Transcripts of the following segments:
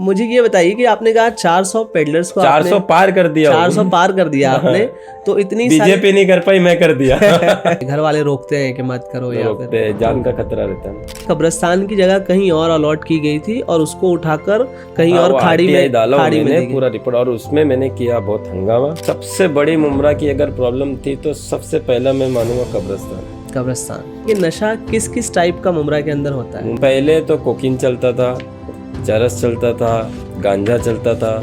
मुझे ये बताइए कि आपने कहा 400 पेडलर्स को 400 पार कर दिया 400 पार कर दिया आपने, तो इतनी बीजेपी नहीं कर पाई, मैं कर दिया। घर वाले रोकते हैं कि मत करो या रोकते हैं, जान का खतरा रहता है। कब्रिस्तान की जगह कहीं और अलॉट की गई थी और उसको उठाकर कहीं हाँ, और खाड़ी में डाला खाड़ी में मैंने पूरा रिपोर्ट, और उसमें मैंने किया बहुत हंगामा। सबसे बड़ी मुमरा की अगर प्रॉब्लम थी तो सबसे पहला मैं मानूंगा कब्रिस्तान। ये नशा किस किस टाइप का मुमरा के अंदर होता है? पहले तो कोकीन चलता था, चरस चलता था, गांजा चलता था।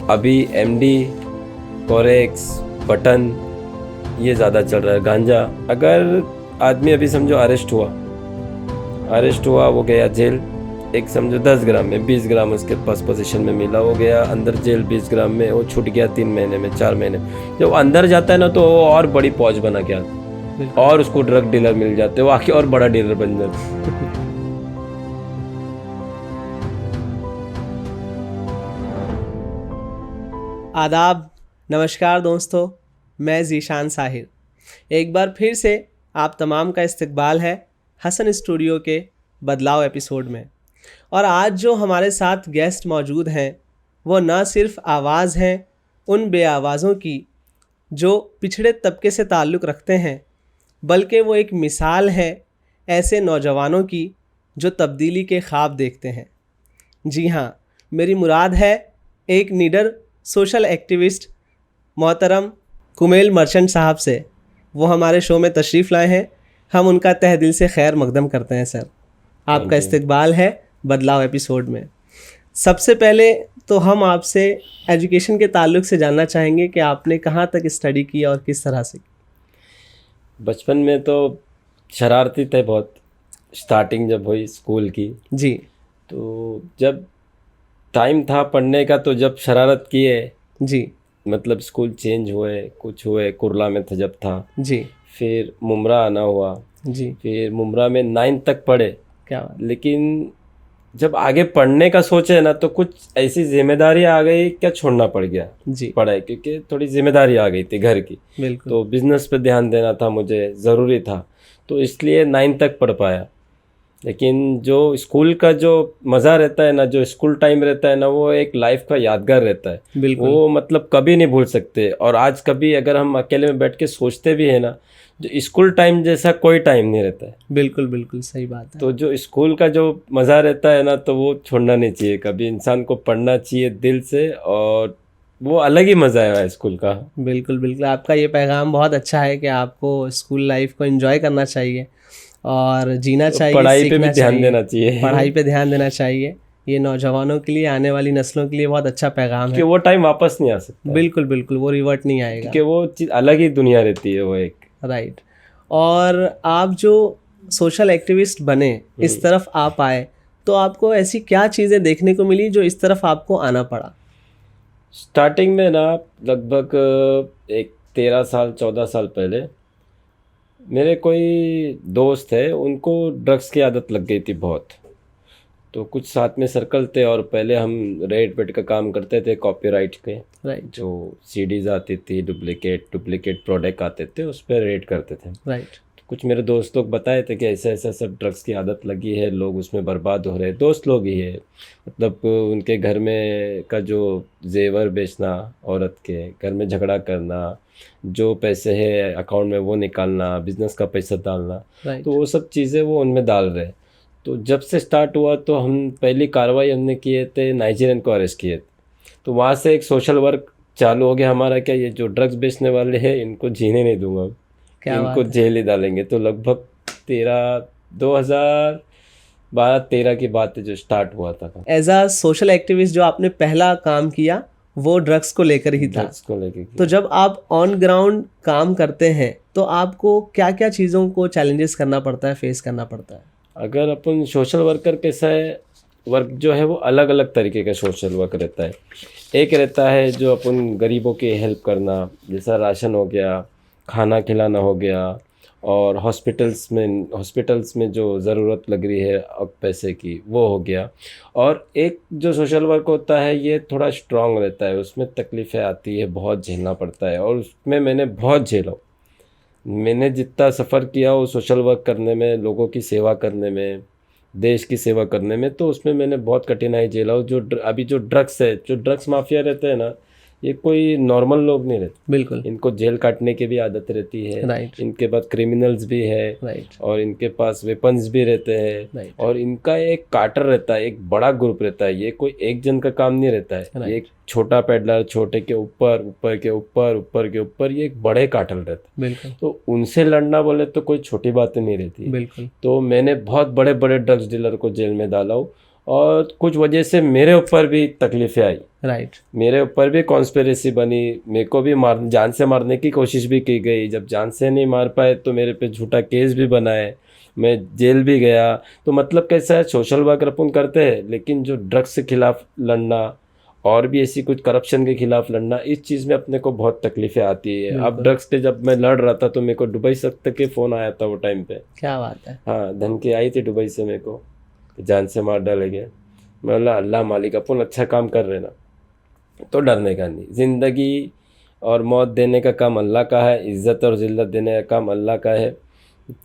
अभी एमडी, कोरेक्स, बटन, ये ज़्यादा चल रहा है। गांजा, अगर आदमी अभी समझो अरेस्ट हुआ, वो गया जेल, एक समझो 10 ग्राम में 20 ग्राम उसके पास पोजीशन में मिला, वो गया अंदर जेल 20 ग्राम में, वो छूट गया 3 महीने में, 4 महीने में। जब अंदर जाता है ना तो वो और बड़ी पौज बना के आता, और उसको ड्रग डीलर मिल जाते, वो आके और बड़ा डीलर बन जाता। आदाब, नमस्कार दोस्तों, मैं ज़ीशान साहिर। एक बार फिर से आप तमाम का इस्तकबाल है हसन स्टूडियो के बदलाव एपिसोड में। और आज जो हमारे साथ गेस्ट मौजूद हैं वो न सिर्फ आवाज़ हैं उन बेआवाज़ों की जो पिछड़े तबके से ताल्लुक़ रखते हैं, बल्कि वो एक मिसाल है ऐसे नौजवानों की जो तब्दीली के ख्वाब देखते हैं। जी हाँ, मेरी मुराद है एक निडर सोशल एक्टिविस्ट मोहतरम कुमेल मर्चेंट साहब से। वो हमारे शो में तशरीफ़ लाए हैं, हम उनका तहे दिल से खैर मकदम करते हैं। सर, आपका इस्तकबाल है बदलाव एपिसोड में। सबसे पहले तो हम आपसे एजुकेशन के ताल्लुक़ से जानना चाहेंगे कि आपने कहाँ तक स्टडी की और किस तरह से की? बचपन में तो शरारती थे बहुत। स्टार्टिंग जब हुई स्कूल की जी, तो जब टाइम था पढ़ने का तो जब शरारत किए जी, मतलब स्कूल चेंज हुए, कुछ हुए, कुरला में था जब था, जी, फिर मुमरा आना हुआ, जी, फिर मुमरा में 9th तक पढ़े। क्या बात। लेकिन जब आगे पढ़ने का सोचे ना तो कुछ ऐसी जिम्मेदारी आ गई, क्या छोड़ना पड़ गया जी, पढ़ाई, क्योंकि थोड़ी जिम्मेदारी आ गई थी घर की। बिल्कुल, तो बिजनेस पे ध्यान देना था मुझे, ज़रूरी था, तो इसलिए 9th तक पढ़ पाया। लेकिन जो स्कूल का जो मज़ा रहता है ना, जो स्कूल टाइम रहता है ना, वो एक लाइफ का यादगार रहता है। बिल्कुल, वो मतलब कभी नहीं भूल सकते। और आज कभी अगर हम अकेले में बैठ के सोचते भी है ना, जो स्कूल टाइम जैसा कोई टाइम नहीं रहता है। बिल्कुल, बिल्कुल सही बात है। तो जो स्कूल का जो मज़ा रहता है ना, तो वो छोड़ना नहीं चाहिए कभी, इंसान को पढ़ना चाहिए दिल से, और वो अलग ही मज़ा है स्कूल का। बिल्कुल, बिल्कुल, आपका ये पैगाम बहुत अच्छा है कि आपको स्कूल लाइफ को एंजॉय करना चाहिए और जीना चाहिए, पढ़ाई पे भी सीखना ध्यान देना चाहिए, चाहिए। पढ़ाई पे ध्यान देना चाहिए। ये नौजवानों के लिए, आने वाली नस्लों के लिए बहुत अच्छा पैगाम कि है। वो टाइम वापस नहीं आ सकता। बिल्कुल, बिल्कुल, वो रिवर्ट नहीं आएगा, क्योंकि वो चीज़ अलग ही दुनिया रहती है वो एक। राइट। और आप जो सोशल एक्टिविस्ट बने, इस तरफ आप आए, तो आपको ऐसी क्या चीज़ें देखने को मिली जो इस तरफ आपको आना पड़ा? स्टार्टिंग में ना लगभग एक 13 साल 14 साल पहले मेरे कोई दोस्त है, उनको ड्रग्स की आदत लग गई थी बहुत। तो कुछ साथ में सर्कल थे, और पहले हम रेड पेड का काम करते थे, कॉपीराइट के। राइट, जो सीडीज आती थी, डुप्लीकेट प्रोडक्ट आते थे, उस पर रेड करते थे। राइट, कुछ मेरे दोस्त लोग बताए थे कि ऐसा ऐसा सब ड्रग्स की आदत लगी है, लोग उसमें बर्बाद हो रहे हैं। दोस्त लोग ही है, मतलब उनके घर में का जो जेवर बेचना, औरत के घर में झगड़ा करना, जो पैसे है अकाउंट में वो निकालना, बिजनेस का पैसा डालना, राइट, तो वो सब चीज़ें वो उनमें डाल रहे। तो जब से स्टार्ट हुआ तो हम पहली कार्रवाई हमने किए थे, नाइजीरियन को अरेस्ट किए थे। तो वहाँ से एक सोशल वर्क चालू हो गया हमारा, क्या ये जो ड्रग्स बेचने वाले हैं इनको जीने नहीं दूंगा, क्या इनको बात है। जेल ही डालेंगे। तो लगभग 2012-13 की बात है जो स्टार्ट हुआ था। एज अ सोशल एक्टिविस्ट जो आपने पहला काम किया वो ड्रग्स को लेकर ही था। ड्रग्स को लेके तो जब आप ऑन ग्राउंड काम करते हैं तो आपको क्या क्या चीज़ों को चैलेंजेस करना पड़ता है, फेस करना पड़ता है? अगर अपन सोशल वर्कर कैसा है, वर्क जो है वो अलग अलग तरीके का सोशल वर्क रहता है। एक रहता है जो अपन गरीबों की हेल्प करना, जैसा राशन हो गया, खाना खिलाना हो गया, और हॉस्पिटल्स में जो ज़रूरत लग रही है अब पैसे की, वो हो गया। और एक जो सोशल वर्क होता है ये थोड़ा स्ट्रांग रहता है, उसमें तकलीफ़ें आती है, बहुत झेलना पड़ता है, और उसमें मैंने बहुत झेला। मैंने जितना सफ़र किया वो सोशल वर्क करने में, लोगों की सेवा करने में, देश की सेवा करने में, तो उसमें मैंने बहुत कठिनाई झेला। अभी जो ड्रग्स है, जो ड्रग्स माफिया रहते हैं ना, ये कोई नॉर्मल लोग नहीं रहते। बिल्कुल। इनको जेल काटने की भी आदत रहती है। राइट। इनके पास क्रिमिनल्स भी है। राइट। और इनके पास वेपन्स भी रहते हैं। राइट। और इनका एक कार्टर रहता है, एक बड़ा ग्रुप रहता है। ये कोई एक जन का काम नहीं रहता है। ये एक छोटा पेडलर, छोटे के ऊपर, ऊपर के ऊपर, ऊपर के ऊपर, ये एक बड़े कार्टल रहता है। बिल्कुल। तो उनसे लड़ना बोले तो कोई छोटी बात नहीं रहती। बिल्कुल। तो मैंने बहुत बड़े बड़े ड्रग्स डीलर को जेल में डाला हूँ, और कुछ वजह से मेरे ऊपर भी तकलीफें आई। राइट। मेरे ऊपर भी कॉन्स्पिरेसी बनी, मेरे को भी जान से मारने की कोशिश भी की गई। जब जान से नहीं मार पाए तो मेरे पे झूठा केस भी बनाए, मैं जेल भी गया। तो मतलब कैसा है, सोशल वर्क अपन करते हैं, लेकिन जो ड्रग्स के खिलाफ लड़ना और भी ऐसी कुछ करप्शन के खिलाफ लड़ना, इस चीज़ में अपने को बहुत तकलीफें आती है। अब ड्रग्स के जब मैं लड़ रहा था तो मेरे को दुबई तक के फ़ोन आया था वो टाइम पे। क्या बात है। हाँ, धमकी आई थी दुबई से मेरे को, जान से मार डालेंगे। मैं बोला अल्लाह मालिक, अपन अच्छा काम कर रहे ना, तो डरने का नहीं। ज़िंदगी और मौत देने का काम अल्लाह का है, इज़्ज़त और ज़िल्लत देने का काम अल्लाह का है।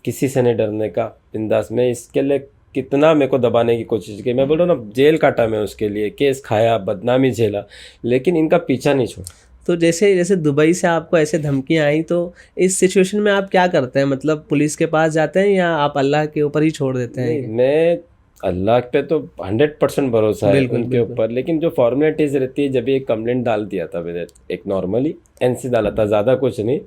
किसी से नहीं डरने का, बिंदास। मैं इसके लिए कितना मेरे को दबाने की कोशिश की, मैं बोल रहा हूँ ना, जेल काटा मैं उसके लिए, केस खाया, बदनामी झेला, लेकिन इनका पीछा नहीं छोड़ा। तो जैसे दुबई से आपको ऐसे धमकियाँ आई, तो इस सिचुएशन में आप क्या करते हैं? मतलब पुलिस के पास जाते हैं या आप अल्लाह के ऊपर ही छोड़ देते हैं? मैं अल्लाह पे तो 100% भरोसा है उनके ऊपर, लेकिन जो फॉर्मेलिटीज़ रहती है, जब एक कंप्लेंट डाल दिया था मैंने, एक नॉर्मली एनसी डाला था, ज़्यादा कुछ नहीं,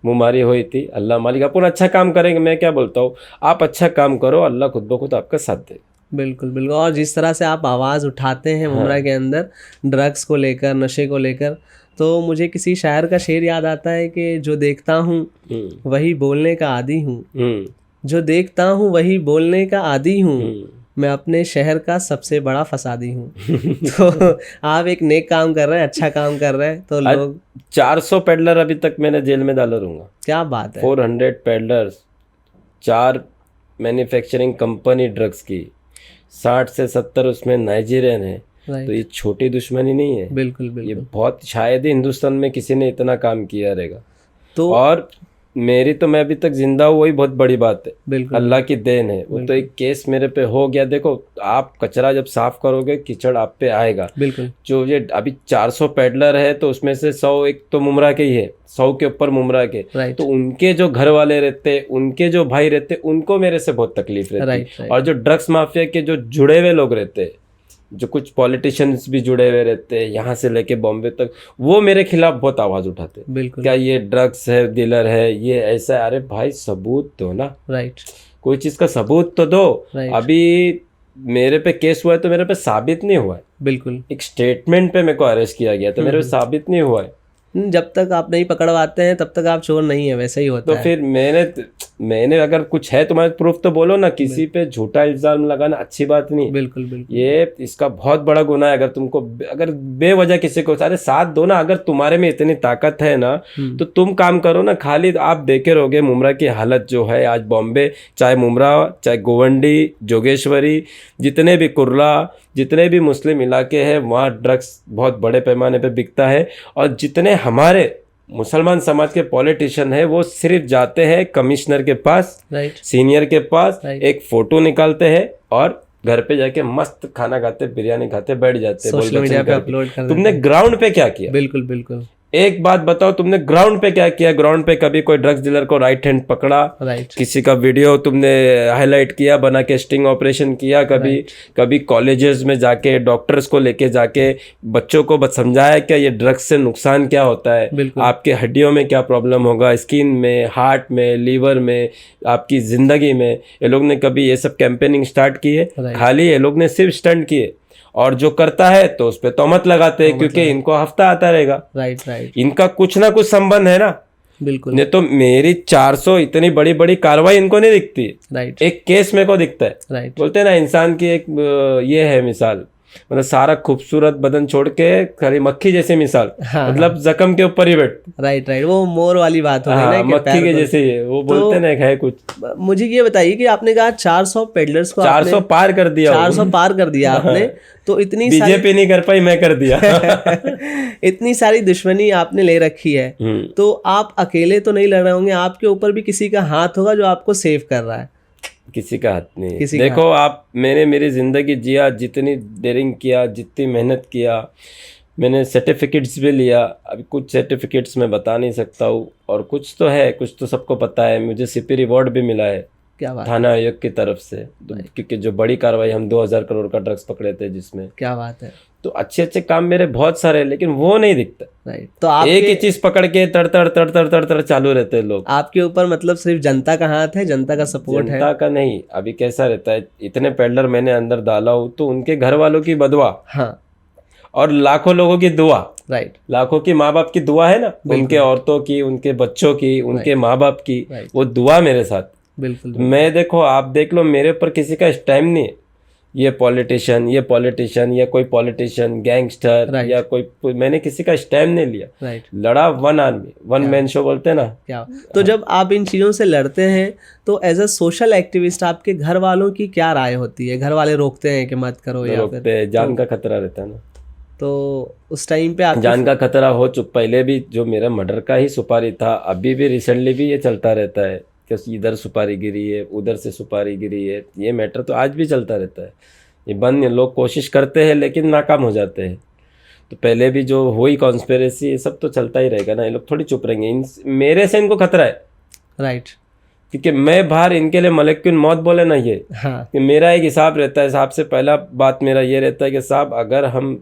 मुमारी हुई थी। अल्लाह मालिक, अपन अच्छा काम करेंगे। मैं क्या बोलता हूँ, आप अच्छा काम करो, अल्लाह खुद ब खुद आपका साथ दे। बिल्कुल बिल्कुल। और जिस तरह से आप आवाज़ उठाते हैं मुमरा के अंदर ड्रग्स को लेकर, नशे को लेकर, तो मुझे किसी शायर का शेर याद आता है कि जो देखता हूँ वही बोलने का आदी हूँ, जो देखता हूँ वही बोलने का आदी हूँ, मैं अपने शहर का सबसे बड़ा फसादी हूँ। तो आप एक नेक काम कर रहे हैं, अच्छा काम कर रहे हैं, तो लोग 400 पेडलर अभी तक मैंने जेल में डाला रहूँगा। क्या बात है। 400 पेडलर्स, 4 मैन्युफैक्चरिंग कंपनी ड्रग्स की, 60 से 70 उसमें नाइजीरियन है। तो ये छोटी दुश्मनी नहीं है। बिल्कुल बिल्कुल। ये बहुत, शायद ही हिंदुस्तान में किसी ने इतना काम किया रहेगा। तो और मेरी तो, मैं अभी तक जिंदा हूँ, वही बहुत बड़ी बात है। बिल्कुल। अल्लाह की देन है। वो तो एक केस मेरे पे हो गया। देखो, आप कचरा जब साफ करोगे, कीचड़ आप पे आएगा। बिल्कुल। जो ये अभी 400 पेडलर है, तो उसमें से 100 एक तो मुमरा के ही है, 100 के ऊपर मुमरा के। तो उनके जो घर वाले रहते, उनके जो भाई रहते, उनको मेरे से बहुत तकलीफ रहती है। और जो ड्रग्स माफिया के जो जुड़े हुए लोग रहते, जो कुछ पॉलिटिशियंस भी जुड़े हुए रहते हैं, यहाँ से लेके बॉम्बे तक, वो मेरे खिलाफ बहुत आवाज़ उठाते। बिल्कुल। क्या ये ड्रग्स है, डीलर है, ये ऐसा है। अरे भाई, सबूत दो ना। कोई चीज़ का सबूत तो दो। अभी मेरे पे केस हुआ है तो मेरे पे साबित नहीं हुआ है। बिल्कुल। एक स्टेटमेंट पे मेरे को अरेस्ट किया गया, तो मेरे पे साबित नहीं हुआ है। जब तक आप नहीं पकड़वाते हैं तब तक आप चोर नहीं है, वैसे ही होता है। तो फिर मैंने अगर कुछ है तुम्हारे प्रूफ तो बोलो ना। किसी पे झूठा इल्जाम लगाना अच्छी बात नहीं। बिल्कुल बिल्कुल। ये इसका बहुत बड़ा गुनाह है। अगर तुमको, अगर बेवजह किसी को, अरे साथ दो ना। अगर तुम्हारे में इतनी ताकत है ना, तो तुम काम करो ना। खाली आप देखे रहोगे मुमरा की हालत जो है आज बॉम्बे, चाहे मुमरा, चाहे गोवंडी, जोगेश्वरी, जितने भी कुर्ला, जितने भी मुस्लिम इलाके हैं, वहाँ ड्रग्स बहुत बड़े पैमाने पे बिकता है। और जितने हमारे मुसलमान समाज के पॉलिटिशियन है, वो सिर्फ जाते हैं कमिश्नर के पास, सीनियर के पास, एक फोटो निकालते हैं और घर पे जाके मस्त खाना खाते, बिरयानी खाते, बैठ जाते, सोशल मीडिया पे अपलोड कर। तुमने ग्राउंड पे क्या किया? बिल्कुल बिल्कुल। एक बात बताओ, तुमने ग्राउंड पे क्या किया? ग्राउंड पे कभी कोई ड्रग्स डीलर को राइट हैंड पकड़ा? किसी का वीडियो तुमने हाईलाइट किया, बना के स्टिंग ऑपरेशन किया? कभी कॉलेजेस में जाके डॉक्टर्स को लेके जाके बच्चों को समझाया क्या ये ड्रग्स से नुकसान क्या होता है, आपके हड्डियों में क्या प्रॉब्लम होगा, स्किन में, हार्ट में, लीवर में, आपकी जिंदगी में? ये लोग ने कभी ये सब कैंपेनिंग स्टार्ट की है? खाली ये लोग ने सिर्फ स्टंट किए। और जो करता है तो उस पर तोहमत लगाते हैं, क्योंकि इनको हफ्ता आता रहेगा। इनका कुछ ना कुछ संबंध है ना। बिल्कुल। नहीं तो मेरी 400 इतनी बड़ी बड़ी कार्रवाई इनको नहीं दिखती। एक केस मेरे को दिखता है। बोलते हैं ना, इंसान की एक ये है मिसाल, मतलब सारा खूबसूरत बदन छोड़ के खाली मक्खी जैसे मिसाल। मतलब जख्म के ऊपर ही बैठ। राइट। वो मोर वाली बात हो गई ना, मक्खी के जैसे ही वो बोलते ना है कुछ। मुझे ये बताइए कि आपने कहा 400 पेडलर्स को 400 पार कर दिया। 400 पार कर दिया आपने। तो इतनी बीजेपी नहीं कर पाई, मैं कर दिया। इतनी सारी दुश्मनी आपने ले रखी है, तो आप अकेले तो नहीं लड़ रहे होंगे, आपके ऊपर भी किसी का हाथ होगा जो आपको सेव कर रहा है। किसी का हाथ नहीं। किसी का देखो आप, मैंने मेरी ज़िंदगी जिया, जितनी डेयरिंग किया, जितनी मेहनत किया, मैंने सर्टिफिकेट्स भी लिया। अभी कुछ सर्टिफिकेट्स मैं बता नहीं सकता हूँ, और कुछ तो है, कुछ तो सबको पता है। मुझे सीपी रिवॉर्ड भी मिला है क्या बात थाना आयोग की तरफ से, क्योंकि जो बड़ी कार्रवाई हम 2000 करोड़ का ड्रग्स पकड़े थे जिसमें। क्या बात है। तो अच्छे अच्छे काम मेरे बहुत सारे हैं, लेकिन वो नहीं दिखता। राइट। तो आपके एक ही चीज पकड़ के तड़ तड़ तड़ तड़ तड़ तड़ चालू रहते हैं लोग। आपके ऊपर मतलब सिर्फ जनता का हाथ है, जनता का सपोर्ट है। जनता का नहीं। अभी कैसा रहता है, इतने पेडलर मैंने अंदर डाला हूँ तो उनके घर वालों की बदवा हाँ। और लाखों लोगों की दुआ, राइट। लाखों की माँ बाप की दुआ है ना, उनके औरतों की, उनके बच्चों की, उनके माँ बाप की, वो दुआ मेरे साथ। बिल्कुल। मैं देखो, आप देख लो, मेरे ऊपर किसी का स्टैम्प नहीं है। ये पॉलिटिशियन या कोई पॉलिटिशियन, गैंगस्टर या कोई, मैंने किसी का स्टैम्प नहीं लिया। राइट। लड़ा one army, one man show बोलते हैं ना। क्या तो जब आप इन चीज़ों से लड़ते हैं तो एज अ सोशल एक्टिविस्ट आपके घर वालों की क्या राय होती है? घर वाले रोकते हैं कि मत करो या फिर जान का खतरा रहता है ना। तो उस टाइम पे आप जान का खतरा हो चुका। पहले भी जो मेरा मर्डर का ही सुपारी था, अभी भी रिसेंटली भी ये चलता रहता है कि इधर सुपारी गिरी है, उधर से सुपारी गिरी है। ये मैटर तो आज भी चलता रहता है। ये बंद, लोग कोशिश करते हैं लेकिन नाकाम हो जाते हैं। तो पहले भी जो हुई कॉन्स्पिरेसी, ये सब तो चलता ही रहेगा ना। ये लोग थोड़ी चुप रहेंगे। मेरे से इनको खतरा है। राइट। क्योंकि मैं बाहर, इनके लिए मलक्कुल मौत बोले ना ये। हाँ। कि मेरा एक हिसाब रहता है। साहब से पहला बात मेरा ये रहता है कि साहब, अगर हम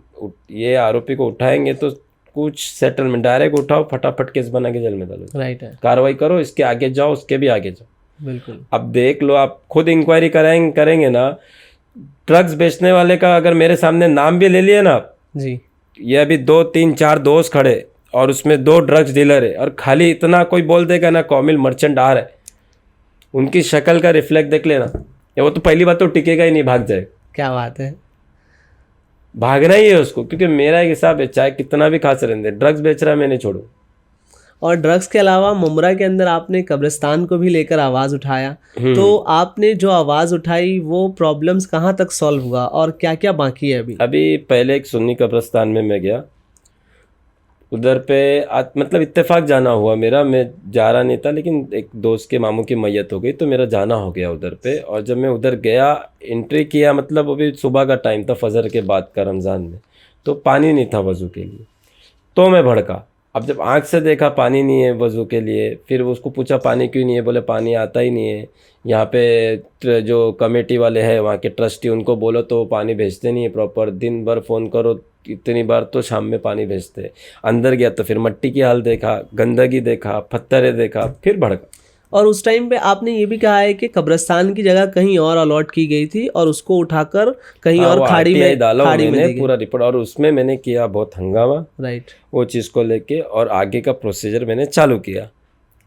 ये आरोपी को उठाएंगे तो कुछ सेटलमेंट, डायरेक्ट उठाओ, फटाफट केस बना के जेल में डालो। राइट है। कार्रवाई करो, इसके आगे जाओ, उसके भी आगे जाओ। बिल्कुल। अब देख लो, आप खुद इंक्वायरी करेंगे ना। ड्रग्स बेचने वाले का अगर मेरे सामने नाम भी ले लिए ना जी, ये अभी 2 3 4 दोस्त खड़े और उसमें 2 ड्रग्स डीलर है, और खाली इतना कोई बोल देगा ना कौमिल मर्चेंट आ रहा है, उनकी शक्ल का रिफ्लेक्ट देख लेना, या वो तो पहली बात तो टिकेगा ही नहीं, भाग जाएगा। क्या बात है। भागना ही है उसको, क्योंकि मेरा एक हिसाब है, चाहे कितना भी खास रहने दे, ड्रग्स बेच रहा है मैं नहीं छोड़ू। और ड्रग्स के अलावा मुमरा के अंदर आपने कब्रिस्तान को भी लेकर आवाज़ उठाया, तो आपने जो आवाज़ उठाई वो प्रॉब्लम्स कहाँ तक सॉल्व हुआ और क्या क्या बाकी है अभी? अभी पहले एक सुन्नी कब्रिस्तान में मैं गया, उधर पे मतलब इत्तेफाक जाना हुआ मेरा, मैं जा रहा नहीं था, लेकिन एक दोस्त के मामू की मैयत हो गई तो मेरा जाना हो गया उधर पे। और जब मैं उधर गया, एंट्री किया, मतलब अभी सुबह का टाइम था, फजर के बाद का, रमज़ान में, तो पानी नहीं था वज़ू के लिए, तो मैं भड़का। अब जब आँख से देखा पानी नहीं है वज़ू के लिए, फिर उसको पूछा पानी क्यों नहीं है, बोले पानी आता ही नहीं है। यहाँ पे जो कमेटी वाले हैं वहाँ के ट्रस्टी, उनको बोलो तो पानी भेजते नहीं है प्रॉपर, दिन भर फ़ोन करो इतनी बार तो शाम में पानी भेजते। अंदर गया तो फिर मट्टी की हाल देखा, गंदगी देखा, पत्थरें देखा, फिर भड़का। और उस टाइम पे आपने ये भी कहा है कि कब्रिस्तान की जगह कहीं और अलॉट की गई थी और उसको उठाकर कहीं और खाड़ी में डाला, मैंने पूरा रिपोर्ट, और उसमें मैंने किया बहुत हंगामा। राइट। वो चीज़ को लेके, और आगे का प्रोसीजर मैंने चालू किया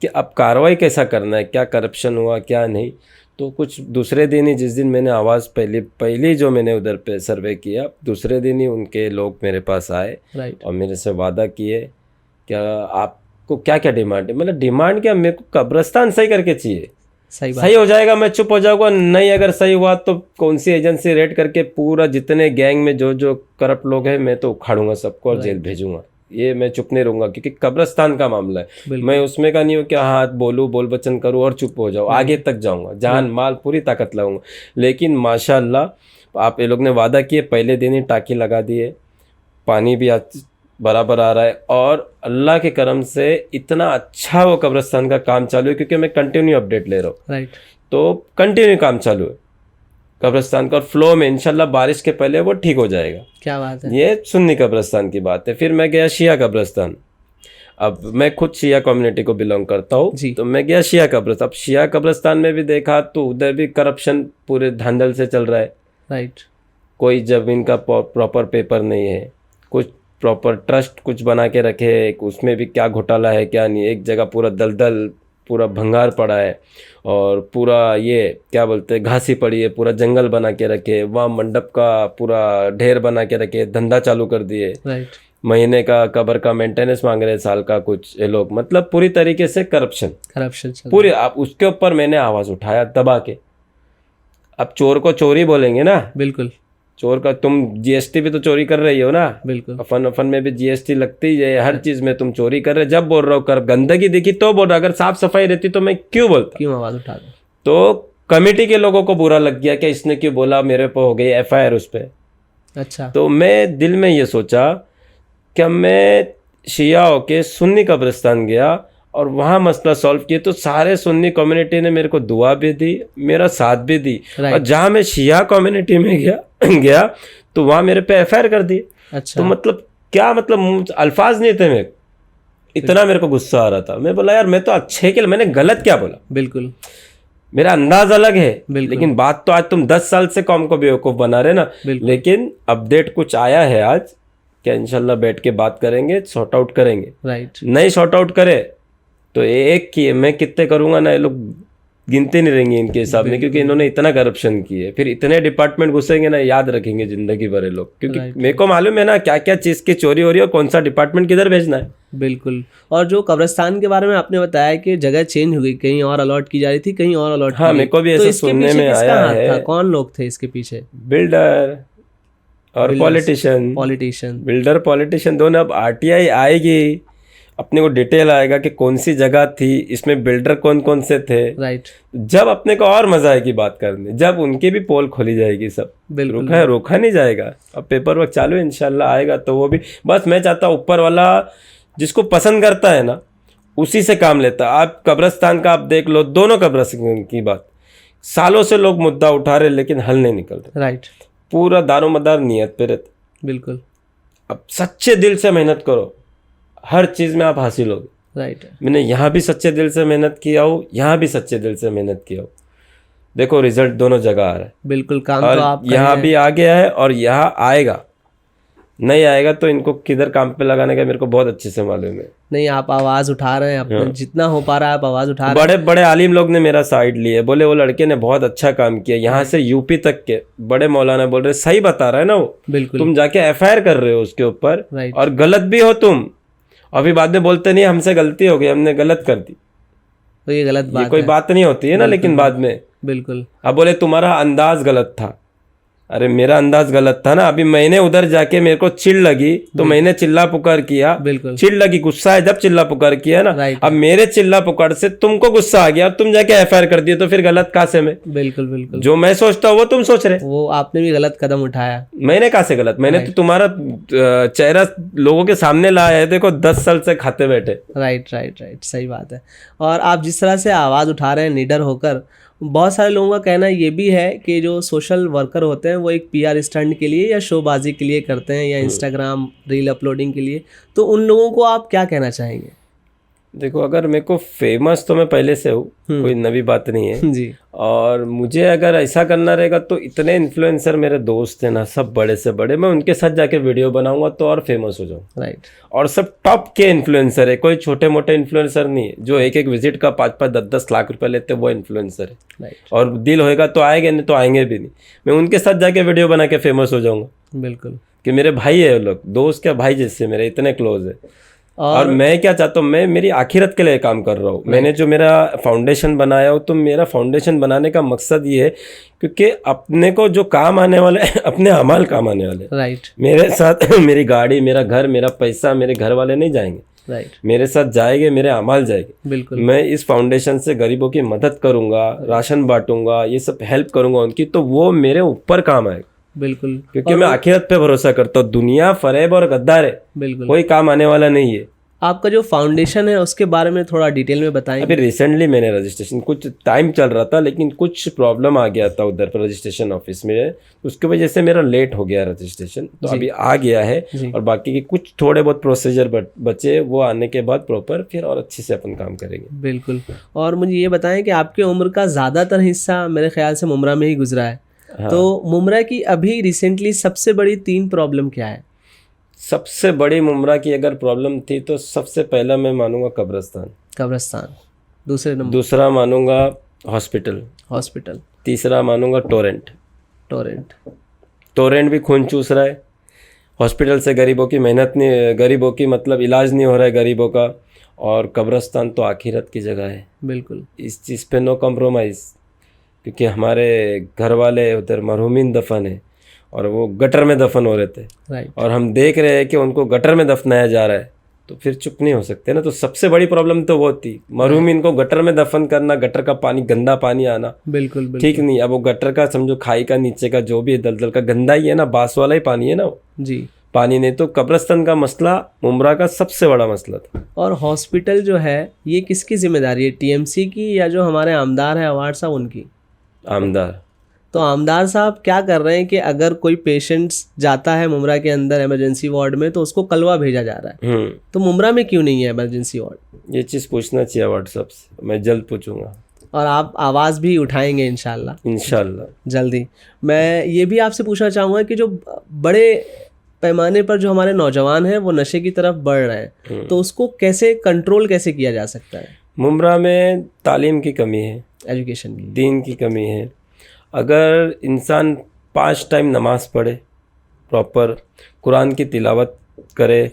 कि अब कार्रवाई कैसा करना है, क्या करप्शन हुआ क्या नहीं। तो कुछ दूसरे दिन ही, जिस दिन मैंने आवाज़ पहली जो मैंने उधर पे सर्वे किया, दूसरे दिन ही उनके लोग मेरे पास आए। राइट। और मेरे से वादा किए, क्या आपको क्या क्या डिमांड है। मतलब डिमांड क्या, मेरे को कब्रिस्तान सही करके चाहिए। सही हो जाएगा मैं चुप हो जाऊंगा, नहीं अगर सही हुआ तो कौन सी एजेंसी रेड करके पूरा जितने गैंग में जो करप्ट लोग हैं मैं तो उखाड़ूंगा सबको और जेल भेजूंगा। ये मैं चुप नहीं रहूंगा, क्योंकि कब्रिस्तान का मामला है। मैं उसमें का नहीं हूँ कि हाँ बोल बचन करूँ और चुप हो जाऊँ, आगे तक जाऊँगा, जान माल पूरी ताकत लगाऊंगा। लेकिन माशाल्लाह आप ये लोग ने वादा किए, पहले दिन ही टाँकी लगा दिए, पानी भी बराबर आ रहा है, और अल्लाह के करम से इतना अच्छा वो कब्रिस्तान का काम चालू है, क्योंकि मैं कंटिन्यू अपडेट ले रहा हूँ। राइट। तो कंटिन्यू काम चालू है कब्रिस्तान का, और फ्लो में इंशाल्लाह बारिश के पहले वो ठीक हो जाएगा। क्या बात है। ये सुन्नी कब्रिस्तान की बात है। फिर मैं गया शिया कब्रिस्तान। अब मैं खुद शिया कम्युनिटी को बिलोंग करता हूँ, तो मैं गया शिया कब्रिस्तान। अब शिया कब्रिस्तान में भी देखा तो उधर भी करप्शन पूरे धांधल से चल रहा है। राइट। कोई जमीन का प्रॉपर पेपर नहीं है, कुछ प्रॉपर ट्रस्ट कुछ बना के रखे, उसमें भी क्या घोटाला है क्या नहीं। एक जगह पूरा दलदल, पूरा भंगार पड़ा है, और पूरा ये क्या बोलते हैं घासी पड़ी है, पूरा जंगल बना के रखे, वहाँ मंडप का पूरा ढेर बना के रखे, धंधा चालू कर दिए। राइट। महीने का कब्र का मेंटेनेंस मांग रहे, साल का कुछ ये लोग, मतलब पूरी तरीके से करप्शन पूरी। आप उसके ऊपर मैंने आवाज़ उठाया दबा के। अब चोर को चोरी बोलेंगे ना, बिल्कुल चोर का, तुम जीएसटी भी तो चोरी कर रही हो ना, बिल्कुल अपन में भी जीएसटी लगती ही है, हर चीज में तुम चोरी कर रहे। जब बोल रहा हूँ कर, गंदगी दिखी तो बोल रहा, अगर साफ सफाई रहती तो मैं क्यों बोलता, क्यों आवाज उठा। तो कमेटी के लोगों को बुरा लग गया कि इसने क्यों बोला, मेरे पे हो गई FIR उस पर। अच्छा। तो मैं दिल में ये सोचा कि मैं शिया होके सुन्नी कब्रिस्तान गया और वहाँ मसला सॉल्व किया, तो सारे सुन्नी कम्युनिटी ने मेरे को दुआ भी दी, मेरा साथ भी दी। और जहाँ मैं शिया कम्युनिटी में गया तो वहाँ मेरे पे FIR कर दी। अच्छा। तो मतलब क्या, मतलब अल्फाज नहीं थे मेरे, इतना मेरे को गुस्सा आ रहा था। मैं बोला यार मैं तो अच्छे के लिए, मैंने गलत क्या बोला? बिल्कुल, मेरा अंदाज अलग है, लेकिन बात तो आज तुम 10 साल से कौम को बेवकूफ़ बना रहे ना। लेकिन अपडेट कुछ आया है आज, क्या इंशाल्लाह बैठ के बात करेंगे, सॉर्ट आउट करेंगे। राइट। नहीं सॉर्ट आउट करे तो एक की मैं कितने करूँगा ना, ये लोग गिनते नहीं रहेंगे इनके हिसाब में, क्योंकि इन्होंने इतना करप्शन किए। फिर इतने डिपार्टमेंट घुसेंगे ना, याद रखेंगे जिंदगी भर लोग, क्योंकि मेरे को मालूम है ना क्या क्या चीज़ की चोरी हो रही है और कौन सा डिपार्टमेंट किधर भेजना है। बिल्कुल। और जो कब्रिस्तान के बारे में आपने बताया कि जगह चेंज हो गई, कहीं और अलॉट की जा रही थी, कहीं और अलॉट। हाँ, मेरे को भी ऐसा सुनने में आया है। कौन लोग थे इसके पीछे? बिल्डर और पॉलिटिशियन। बिल्डर पॉलिटिशियन दोनों। अब RTI आएगी, अपने को डिटेल आएगा कि कौन सी जगह थी, इसमें बिल्डर कौन कौन से थे। राइट। जब अपने को और मजा आएगी बात करने, जब उनकी भी पोल खोली जाएगी सब। रोका नहीं जाएगा। अब पेपर वर्क चालू है, इंशाल्लाह आएगा तो वो भी। बस मैं चाहता हूँ ऊपर वाला जिसको पसंद करता है ना, उसी से काम लेता। आप कब्रिस्तान का आप देख लो, दोनों कब्रिस्तान की बात, सालों से लोग मुद्दा उठा रहे लेकिन हल नहीं निकल रहा। राइट। पूरा दारोमदार नियत पे रहता। बिल्कुल। अब सच्चे दिल से मेहनत करो, हर चीज़ में आप हासिल होगे। राइट। मैंने यहाँ भी सच्चे दिल से मेहनत किया हो, यहाँ भी सच्चे दिल से मेहनत किया हो। देखो रिजल्ट दोनों जगह आ रहा है। बिल्कुल। काम और तो आप यहाँ भी आ गया है और यहाँ आएगा। नहीं आएगा तो इनको किधर काम पे लगाने का मेरे को बहुत अच्छे से मालूम है। नहीं, आप आवाज़ उठा रहे हैं अपने, जितना हो पा रहा है आप आवाज़ उठा रहे हैं। बड़े बड़े आलिम लोग ने मेरा साइड लिए, बोले वो लड़के ने बहुत अच्छा काम किया। यहाँ से यूपी तक के बड़े मौलाना बोल रहे सही बता रहा है ना वो। बिल्कुल। तुम जाके FIR कर रहे हो उसके ऊपर, राइट। और गलत भी हो तुम, अभी बाद में बोलते नहीं हमसे गलती हो गई, हमने गलत कर दी। तो ये गलत बात ये कोई बात नहीं होती है ना। लेकिन बाद में बिल्कुल। अब बोले तुम्हारा अंदाज गलत था। अरे मेरा अंदाज गलत था ना। अभी मैंने उधर जाके मेरे को चिढ़ लगी तो मैंने चिल्ला पुकार किया। बिल्कुल। चिढ़ लगी, गुस्सा है जब चिल्ला पुकार किया ना। अब मेरे चिल्ला पुकार से तुमको गुस्सा आ गया और तुम जाके FIR कर दिए, तो फिर गलत कहाँ से मैं? बिल्कुल बिल्कुल। जो मैं सोचता हूँ वो तुम सोच रहे। वो आपने भी गलत कदम उठाया। मैंने कहाँ से गलत? मैंने तो तुम्हारा चेहरा लोगों के सामने लाया है। देखो 10 साल से खाते बैठे। राइट राइट राइट, सही बात है। और आप जिस तरह से आवाज़ उठा रहे हैं निडर होकर, बहुत सारे लोगों का कहना ये भी है कि जो सोशल वर्कर होते हैं वो एक PR स्टंट के लिए या शोबाजी के लिए करते हैं, या इंस्टाग्राम रील अपलोडिंग के लिए, तो उन लोगों को आप क्या कहना चाहेंगे? देखो अगर मेरे को फेमस तो मैं पहले से हूँ, कोई नवी बात नहीं है जी। और मुझे अगर ऐसा करना रहेगा तो इतने इन्फ्लुएंसर मेरे दोस्त हैं ना, सब बड़े से बड़े, मैं उनके साथ जाके वीडियो बनाऊंगा तो और फेमस हो जाऊँ। राइट। और सब टॉप के इन्फ्लुएंसर है, कोई छोटे मोटे इन्फ्लुएंसर नहीं है जो एक विजिट का 5-5, 10-10 लाख रुपए लेते, वो इन्फ्लुएंसर है। राइट। और दिल होएगा तो आएंगे, नहीं तो आएंगे भी नहीं। मैं उनके साथ जाके वीडियो बना के फेमस हो जाऊंगा। बिल्कुल। कि मेरे भाई है वो लोग, दोस्त क्या भाई जैसे मेरे, इतने क्लोज है। और मैं क्या चाहता हूँ, मैं मेरी आखिरत के लिए काम कर रहा हूँ। मैंने जो मेरा फाउंडेशन बनाया हो, तो मेरा फाउंडेशन बनाने का मकसद ये है क्योंकि अपने को जो काम आने वाले अपने अमाल काम आने वाले। राइट। मेरे साथ मेरी गाड़ी, मेरा घर, मेरा पैसा, मेरे घर वाले नहीं जाएंगे। राइट। मेरे साथ जाएंगे, मेरे अमाल जाएंगे। बिल्कुल। मैं इस फाउंडेशन से गरीबों की मदद करूंगा, राशन बांटूंगा, ये सब हेल्प करूंगा उनकी, तो वो मेरे ऊपर काम आएगा। बिल्कुल। क्योंकि मैं आखिरत पे भरोसा करता हूँ। दुनिया फरेब और गद्दार है। बिल्कुल। कोई काम आने वाला नहीं है। आपका जो फाउंडेशन है उसके बारे में थोड़ा डिटेल में बताएं। अभी रिसेंटली मैंने रजिस्ट्रेशन, कुछ टाइम चल रहा था लेकिन कुछ प्रॉब्लम आ गया था उधर पर रजिस्ट्रेशन ऑफिस में, उसकी वजह से मेरा लेट हो गया रजिस्ट्रेशन। तो अभी आ गया है और बाकी के कुछ थोड़े बहुत प्रोसीजर बचे, वो आने के बाद प्रॉपर फिर और अच्छे से अपन काम करेंगे। बिल्कुल। और मुझे ये बताएं कि आपकी उम्र का ज़्यादातर हिस्सा मेरे ख्याल से मुमरा में ही गुजरा है। हाँ। तो मुमरा की अभी रिसेंटली सबसे बड़ी 3 प्रॉब्लम क्या है? सबसे बड़ी मुमरा की अगर प्रॉब्लम थी तो सबसे पहला मैं मानूंगा कब्रिस्तान। दूसरा मानूंगा हॉस्पिटल। तीसरा मानूंगा टोरेंट भी खून चूस रहा है। हॉस्पिटल से गरीबों की मेहनत नहीं, गरीबों की मतलब इलाज नहीं हो रहा है गरीबों का। और कब्रिस्तान तो आखिरत की जगह है। बिल्कुल, इस चीज़ पे नो कम्प्रोमाइज़। क्योंकि हमारे घर वाले उधर मरहूमीन दफन है और वो गटर में दफन हो रहे थे। राइट। और हम देख रहे हैं कि उनको गटर में दफनाया जा रहा है। तो फिर चुप नहीं हो सकते ना। तो सबसे बड़ी प्रॉब्लम तो वो थी, मरहूम इनको गटर में दफन करना, गटर का पानी, गंदा पानी आना, बिल्कुल बिल्कुल ठीक नहीं। अब वो गटर का समझो, खाई का नीचे का जो भी है दलदल का गंदा ही है ना, बास वाला ही पानी है ना वो जी। पानी। नहीं तो कब्रिस्तान का मसला मुमरा का सबसे बड़ा मसला था। और हॉस्पिटल जो है ये किसकी जिम्मेदारी है, टीएमसी की या जो हमारे आमदार हैं अवार्ड साहब उनकी? आमदार। तो आमदार साहब क्या कर रहे हैं कि अगर कोई पेशेंट्स जाता है मुमरा के अंदर इमरजेंसी वार्ड में तो उसको कलवा भेजा जा रहा है, तो मुमरा में क्यों नहीं है इमरजेंसी वार्ड? ये चीज़ पूछना चाहिए व्हाट्सएप से, मैं जल्द पूछूंगा। और आप आवाज़ भी उठाएंगे इंशाल्लाह जल्दी। मैं ये भी आपसे पूछना चाहूँगा कि जो बड़े पैमाने पर जो हमारे नौजवान हैं वो नशे की तरफ बढ़ रहे हैं, तो उसको कैसे कंट्रोल कैसे किया जा सकता है? मुमरा में तालीम की कमी है, एजुकेशन की, दीन की कमी है। अगर इंसान 5 टाइम नमाज पढ़े, प्रॉपर कुरान की तिलावत करे,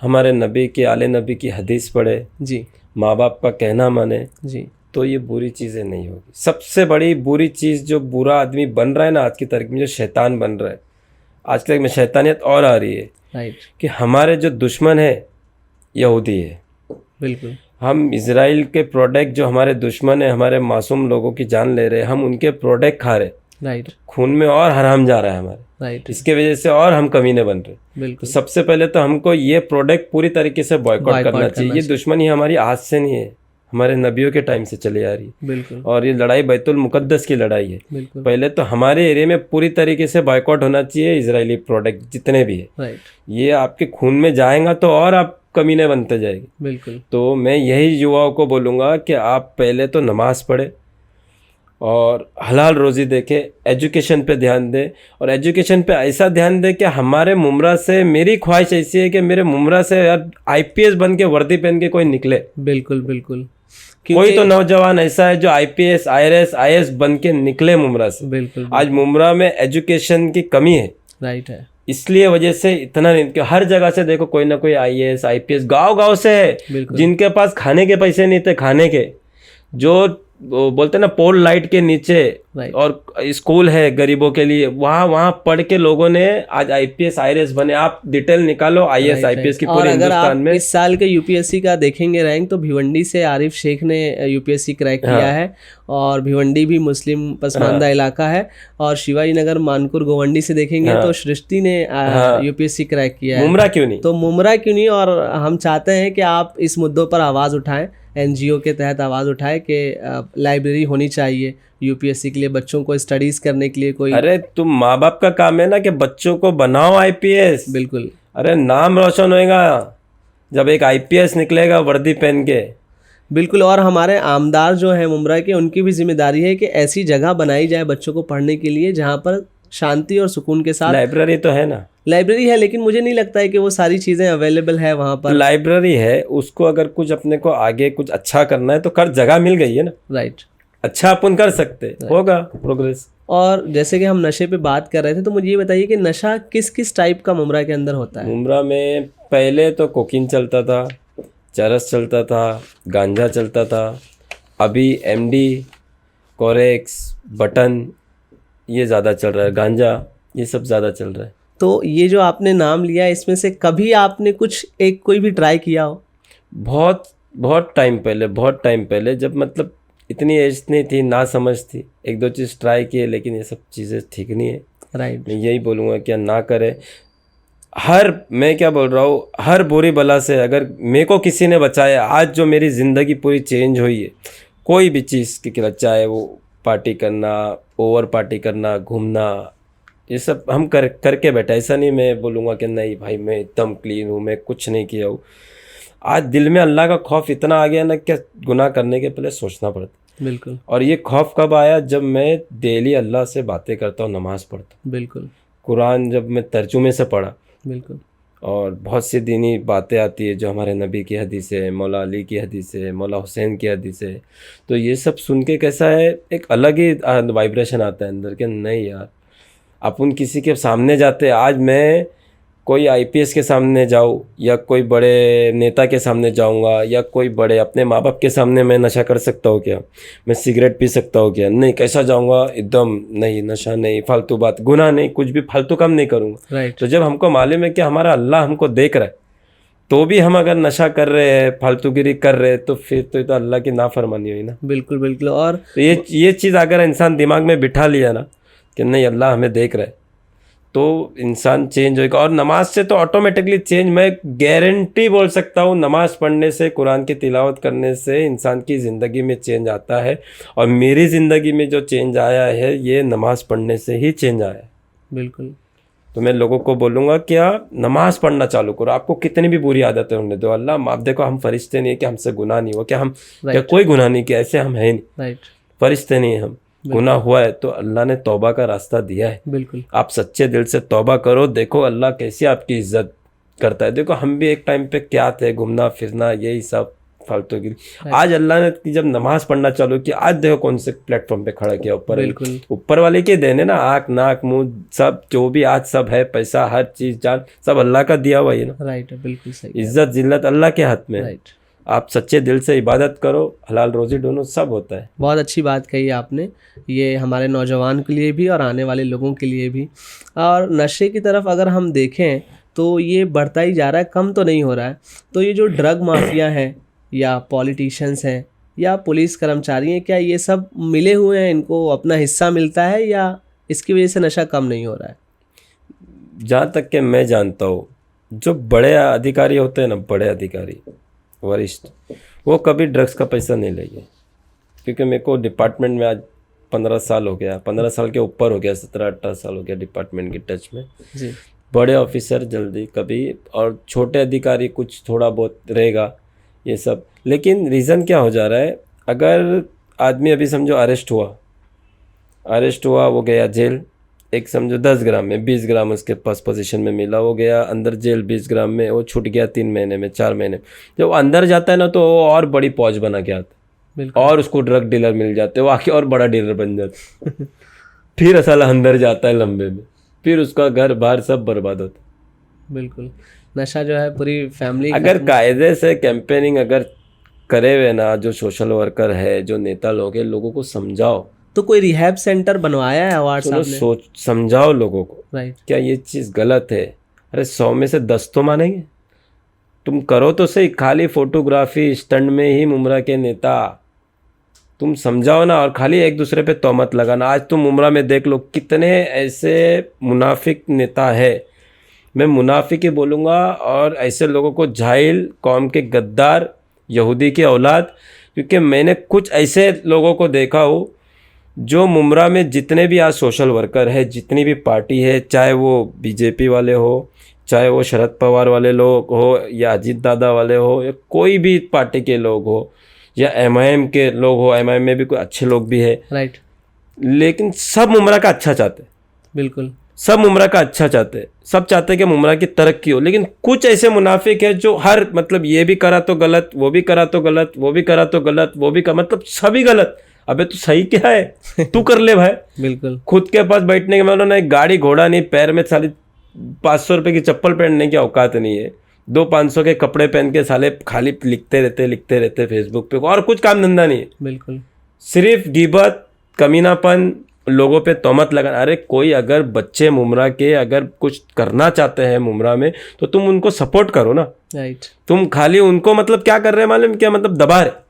हमारे नबी के आले नबी की हदीस पढ़े जी माँ बाप का कहना माने, जी, तो ये बुरी चीज़ें नहीं होगी। सबसे बड़ी बुरी चीज़ जो बुरा आदमी बन रहा है ना आज की तारीख में, जो शैतान बन रहा है आज की तारीख में, शैतानियत और आ रही है राइट, कि हमारे जो दुश्मन है यहूदी है। बिल्कुल हम इजराइल के प्रोडक्ट, जो हमारे दुश्मन है, हमारे मासूम लोगों की जान ले रहे हैं, हम उनके प्रोडक्ट खा रहे, राइट खून में और हराम जा रहा है हमारे, राइट, इसके वजह से और हम कमीने बन रहे। तो बिल्कुल सबसे पहले तो हमको ये प्रोडक्ट पूरी तरीके से बॉयकॉट करना चाहिए। ये दुश्मनी हमारी आज से नहीं है, हमारे नबियों के टाइम से चली आ रही है। बिल्कुल और ये लड़ाई बैतुल मुकद्दस की लड़ाई है। बिल्कुल पहले तो हमारे एरिया में पूरी तरीके से बॉयकॉट होना चाहिए इजरायली प्रोडक्ट जितने भी है। राइट, ये आपके खून में जाएगा तो और आप कमीने बनते जाएंगे। बिल्कुल तो मैं यही युवाओं को बोलूँगा कि आप पहले तो नमाज़ पढ़े और हलाल रोज़ी देखें, एजुकेशन पे ध्यान दें। और एजुकेशन पे ऐसा ध्यान दें कि हमारे मुमरा से, मेरी ख्वाहिश ऐसी है कि मेरे मुमरा से यार आईपीएस बन के वर्दी पहन के कोई निकले। बिल्कुल बिल्कुल, कोई तो नौजवान ऐसा है जो आईपीएस आईएएस बन के निकले मुमरा से। बिल्कुल आज मुमरा में एजुकेशन की कमी है, राइट है, इसलिए वजह से इतना नहीं कि हर जगह से देखो कोई ना कोई आईएएस आईपीएस गांव से है, बिल्कुल जिनके पास खाने के पैसे नहीं थे, खाने के, जो वो बोलते हैं ना पोल लाइट के नीचे राइट, और स्कूल है गरीबों के लिए, वहाँ पढ़ के लोगों ने आज आईपीएस आईएएस बने। आप डिटेल निकालो आईएएस आईपीएस की पूरे हिंदुस्तान में। इस साल के यूपीएससी का देखेंगे रैंक तो भिवंडी से आरिफ शेख ने यूपीएससी क्रैक किया है, और भिवंडी भी मुस्लिम पसमानदा इलाका है। और शिवाजी नगर मानकुर गोवंडी से देखेंगे तो सृष्टि ने यूपीएससी क्रैक किया है। मुमरा क्यों नहीं? तो मुमरा क्यों नहीं? और हम चाहते हैं कि आप इस मुद्दों पर आवाज़ उठाएं, एनजीओ के तहत आवाज़ उठाए कि लाइब्रेरी होनी चाहिए यूपीएससी के लिए, बच्चों को स्टडीज करने के लिए कोई। अरे तुम माँ बाप का काम है ना कि बच्चों को बनाओ आईपीएस। बिल्कुल, अरे नाम रोशन होएगा जब एक आईपीएस निकलेगा वर्दी पहन के। बिल्कुल। और हमारे आमदार जो है मुमरा के, उनकी भी जिम्मेदारी है कि ऐसी जगह बनाई जाए बच्चों को पढ़ने के लिए जहाँ पर शांति और सुकून के साथ। लाइब्रेरी तो है ना, लाइब्रेरी है, लेकिन मुझे नहीं लगता है कि वो सारी चीज़ें अवेलेबल है वहाँ पर। लाइब्रेरी है, उसको अगर कुछ अपने को आगे कुछ अच्छा करना है तो कर, जगह मिल गई है ना, राइट, अच्छा अपन कर सकते, होगा प्रोग्रेस। और जैसे कि हम नशे पे बात कर रहे थे, तो मुझे ये बताइए कि नशा किस किस टाइप का मुमरा के अंदर होता है? मुमरा में पहले तो कोकीन चलता था, चरस चलता था, गांजा चलता था, अभी एमडी, कोरेक्स, बटन, ये ज़्यादा चल रहा है, गांजा ये सब ज़्यादा चल रहा है। तो ये जो आपने नाम लिया, इसमें से कभी आपने कुछ एक कोई भी ट्राई किया हो? बहुत टाइम पहले, जब मतलब इतनी एज नहीं थी, ना समझ थी, 1-2 चीज़ ट्राई किए, लेकिन ये सब चीज़ें ठीक नहीं है। राइट, मैं यही बोलूँगा कि ना करे। मैं क्या बोल रहा हूँ, हर बुरी बला से अगर मेरे को किसी ने बचाया, आज जो मेरी ज़िंदगी पूरी चेंज हुई है, कोई भी चीज़ की खिलाफ, चाहे वो पार्टी करना, ओवर पार्टी करना, घूमना, ये सब हम करके बैठे। ऐसा नहीं मैं बोलूँगा कि नहीं भाई मैं एकदम क्लीन हूँ, मैं कुछ नहीं किया हूँ। आज दिल में अल्लाह का खौफ इतना आ गया ना कि गुनाह करने के पहले सोचना पड़ता। बिल्कुल। और ये खौफ कब आया? जब मैं डेली अल्लाह से बातें करता हूँ, नमाज़ पढ़ता हूँ, बिल्कुल, कुरान जब मैं तर्जुमे से पढ़ा, बिल्कुल, और बहुत सी दीनी बातें आती है जो हमारे नबी की हदीस है, मौला अली की हदीस है, मौला हुसैन की हदीस है, तो ये सब सुन के कैसा है, एक अलग ही वाइब्रेशन आता है अंदर के, नहीं यार अपन किसी के सामने जाते। आज मैं कोई आईपीएस के सामने जाऊँ या कोई बड़े नेता के सामने जाऊँगा या कोई बड़े अपने माँ बाप के सामने मैं नशा कर सकता हूँ क्या? मैं सिगरेट पी सकता हूँ क्या? नहीं। कैसा जाऊँगा? एकदम नहीं, नशा नहीं, फालतू बात, गुनाह नहीं, कुछ भी फालतू काम नहीं करूँगा। राइट। तो जब हमको मालूम है कि हमारा अल्लाह हमको देख रहा है, तो भी हम अगर नशा कर रहे हैं, फालतूगिरी कर रहे हैं, तो फिर तो ये तो अल्लाह की नाफरमानी हुई ना। बिल्कुल बिल्कुल। और तो ये चीज़ अगर इंसान दिमाग में बिठा लिया ना कि नहीं अल्लाह हमें देख रहा है, तो इंसान चेंज होगा। और नमाज से तो ऑटोमेटिकली चेंज, मैं गारंटी बोल सकता हूँ, नमाज पढ़ने से, कुरान की तिलावत करने से इंसान की ज़िंदगी में चेंज आता है। और मेरी ज़िंदगी में जो चेंज आया है ये नमाज पढ़ने से ही चेंज आया है। बिल्कुल। तो मैं लोगों को बोलूँगा कि आप नमाज पढ़ना चालू करो, आपको कितनी भी बुरी आदतें होने दो। अल्लाह, आप देखो हम फरिश्ते नहीं है कि हमसे गुनाह नहीं हुआ, क्या हम क्या कोई गुनाह नहीं किया, ऐसे हम है नहीं, राइट, फरिश्ते नहीं है हम। गुनाह हुआ है तो अल्लाह ने तौबा का रास्ता दिया है। बिल्कुल। आप सच्चे दिल से तौबा करो, देखो अल्लाह कैसी आपकी इज्जत करता है। देखो हम भी एक टाइम पे क्या थे, घूमना फिरना यही सब फालतू की। आज अल्लाह ने जब नमाज पढ़ना चालू किया, आज देखो कौन से प्लेटफॉर्म पे खड़ा किया। ऊपर वाले के देने ना, आँख नाक मुंह सब जो भी आज सब है, पैसा हर चीज जान सब अल्लाह का दिया हुआ है ना। राइट, बिल्कुल सही। इज्जत जिल्लत अल्लाह के हाथ में है। राइट। आप सच्चे दिल से इबादत करो, हलाल रोजी ढूंढो, सब होता है। बहुत अच्छी बात कही आपने, ये हमारे नौजवान के लिए भी और आने वाले लोगों के लिए भी। और नशे की तरफ अगर हम देखें तो ये बढ़ता ही जा रहा है, कम तो नहीं हो रहा है। तो ये जो ड्रग माफिया हैं या पॉलिटिशियंस हैं या पुलिस कर्मचारी हैं, क्या ये सब मिले हुए हैं, इनको अपना हिस्सा मिलता है या इसकी वजह से नशा कम नहीं हो रहा है? जहाँ तक कि मैं जानता हूँ, जो बड़े अधिकारी होते हैं ना, बड़े अधिकारी वरिष्ठ, वो कभी ड्रग्स का पैसा नहीं लेंगे। क्योंकि मेरे को डिपार्टमेंट में आज 15 साल हो गया, 15 साल के ऊपर हो गया, 17-18 साल हो गया डिपार्टमेंट की टच में जी। बड़े ऑफिसर जल्दी कभी, और छोटे अधिकारी कुछ थोड़ा बहुत रहेगा ये सब। लेकिन रीज़न क्या हो जा रहा है, अगर आदमी अभी समझो अरेस्ट हुआ, वो गया जेल, एक समझो 10 ग्राम में 20 ग्राम उसके पास पोजीशन में मिला, वो गया अंदर जेल 20 ग्राम में, वो छूट गया 3 महीने में, 4 महीने में। जब वो अंदर जाता है ना तो वो और बड़ी पौज बना के आता है, और उसको ड्रग डीलर मिल जाते हैं, वो आके और बड़ा डीलर बन जाता है। फिर असल अंदर जाता है लंबे में, फिर उसका घर बाहर सब बर्बाद होता है। बिल्कुल। नशा जो है पूरी फैमिली, अगर कायदे से कैंपेनिंग अगर करे हुए ना, जो सोशल वर्कर है, जो नेता लोग हैं, लोगों को समझाओ। तो कोई रिहैब सेंटर बनवाया है अवार्ड साहब ने? सोच समझाओ लोगों को, राइट। क्या ये चीज़ गलत है। अरे 100 में से 10 तो मानेंगे। तुम करो तो सही, खाली फोटोग्राफी स्टंट में ही मुमरा के नेता, तुम समझाओ ना, और खाली एक दूसरे पे तोहमत लगाना। आज तुम मुमरा में देख लो कितने ऐसे मुनाफिक नेता है, मैं मुनाफिक ही बोलूँगा, और ऐसे लोगों को जाहिल, कौम के गद्दार, यहूदी की औलाद। क्योंकि मैंने कुछ ऐसे लोगों को देखा हो जो मुमरा में जितने भी आज सोशल वर्कर है, जितनी भी पार्टी है, चाहे वो बीजेपी वाले हो, चाहे वो शरद पवार वाले लोग हो, या अजीत दादा वाले हो, या कोई भी पार्टी के लोग हो, या एमआईएम के लोग हो, एमआईएम में भी कोई अच्छे लोग भी है, राइट, लेकिन सब मुमरा का अच्छा चाहते हैं। बिल्कुल, सब मुमरा का अच्छा चाहते हैं, सब चाहते हैं कि मुमरा की तरक्की हो। लेकिन कुछ ऐसे मुनाफिक है जो हर मतलब ये भी करा तो गलत, वो भी करा तो गलत, वो भी करा तो गलत, वो भी मतलब सभी गलत। अबे तू सही क्या है, तू कर ले भाई। बिल्कुल। खुद के पास बैठने के मतलब ना, एक गाड़ी घोड़ा नहीं, पैर में साली 500 रुपये की चप्पल पहनने की औकात नहीं है, 200-500 के कपड़े पहन के साले खाली लिखते रहते फेसबुक पे, और कुछ काम धंधा नहीं है। बिल्कुल। सिर्फ गिबत, कमीनापन, लोगों पे तोहमत लगाना। अरे कोई अगर बच्चे मुमरा के अगर कुछ करना चाहते हैं मुमरा में, तो तुम उनको सपोर्ट करो ना। राइट। तुम खाली उनको मतलब क्या कर रहे हैं मालूम, क्या मतलब दबा रहे,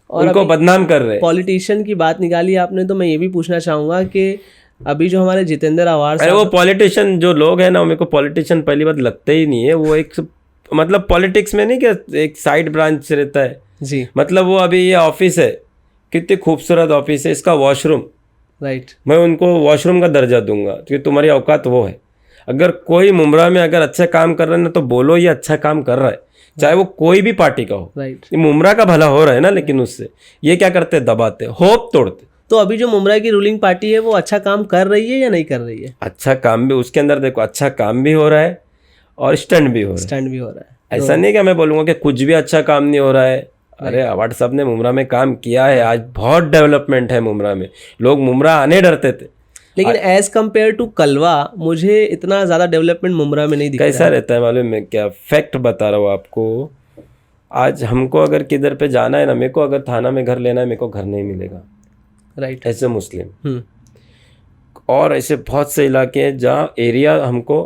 और उनको बदनाम कर रहे। पॉलिटिशियन की बात निकाली आपने, तो मैं ये भी पूछना चाहूँगा कि अभी जो हमारे जितेंद्र आवार, अरे वो पॉलिटिशियन जो लोग हैं ना, मेरे को पॉलिटिशियन पहली बात लगते ही नहीं है। वो एक मतलब पॉलिटिक्स में नहीं क्या एक साइड ब्रांच रहता है जी, मतलब वो अभी ये ऑफिस है, कितनी खूबसूरत ऑफिस है, इसका वॉशरूम, राइट, मैं उनको वॉशरूम का दर्जा दूंगा क्योंकि तुम्हारी औकात वो है। अगर कोई मुमरा में अगर अच्छा काम कर रहा है ना, तो बोलो ये अच्छा काम कर रहा है, चाहे वो कोई भी पार्टी का हो। राइट। ये मुमरा का भला हो रहा है ना, लेकिन उससे ये क्या करते, दबाते, होप तोड़ते। तो अभी जो मुमरा की रूलिंग पार्टी है वो अच्छा काम कर रही है या नहीं कर रही है? अच्छा काम भी उसके अंदर देखो, अच्छा काम भी हो रहा है और स्टंट भी हो रहा है। स्टैंड भी हो रहा है। ऐसा नहीं कि मैं बोलूँगा कि कुछ भी अच्छा काम नहीं हो रहा है। अरे अवार्ड साहब ने मुमरा में काम किया है, आज बहुत डेवलपमेंट है मुमरा में, लोग मुमरा आने डरते थे। लेकिन एज कम्पेयर टू कलवा मुझे इतना ज़्यादा डेवलपमेंट मुमरा में नहीं दिख रहा है। कैसा रहता है मालूम है क्या, फैक्ट बता रहा हूँ आपको। आज हमको अगर किधर पे जाना है ना, मेरे को अगर थाना में घर लेना है, मेरे को घर नहीं मिलेगा। राइट। ऐसे मुस्लिम और ऐसे बहुत से इलाके हैं जहाँ एरिया हमको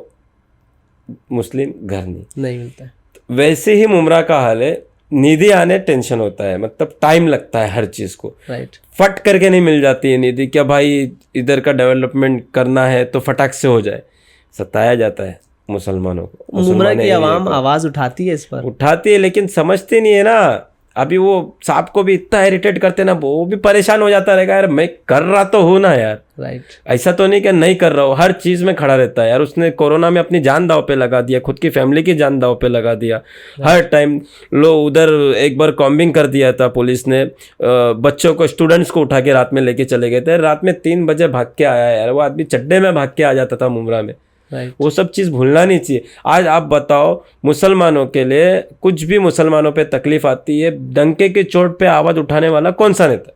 मुस्लिम घर नहीं मिलता है। वैसे ही मुमरा का हाल है, निधि आने टेंशन होता है, मतलब टाइम लगता है हर चीज़ को, राइट। फट करके नहीं मिल जाती है निधि, क्या भाई इधर का डेवलपमेंट करना है तो फटाक से हो जाए, सताया जाता है मुसलमानों को। मुमरा मुसलमान की ये आवाम कर- आवाज उठाती है इस पर। उठाती है लेकिन समझती नहीं है ना। अभी वो साहब को भी इतना इरिटेट करते ना, वो भी परेशान हो जाता रहेगा, यार मैं कर रहा तो हूँ ना यार, राइट। ऐसा तो नहीं कि नहीं कर रहा हूँ, हर चीज़ में खड़ा रहता है यार। उसने कोरोना में अपनी जान दांव पे लगा दिया, खुद की फैमिली की जान दांव पे लगा दिया, हर टाइम। लो उधर एक बार कॉम्बिंग कर दिया था पुलिस ने, बच्चों को, स्टूडेंट्स को उठा के रात में लेके चले गए थे, रात में 3 बजे भाग के आया यार, वो आदमी चड्डे में भाग के आ जाता था मुमरा में। राइट। वो सब चीज़ भूलना नहीं चाहिए। आज आप बताओ, मुसलमानों के लिए कुछ भी मुसलमानों पे तकलीफ आती है, डंके की चोट पे आवाज़ उठाने वाला कौन सा नेता?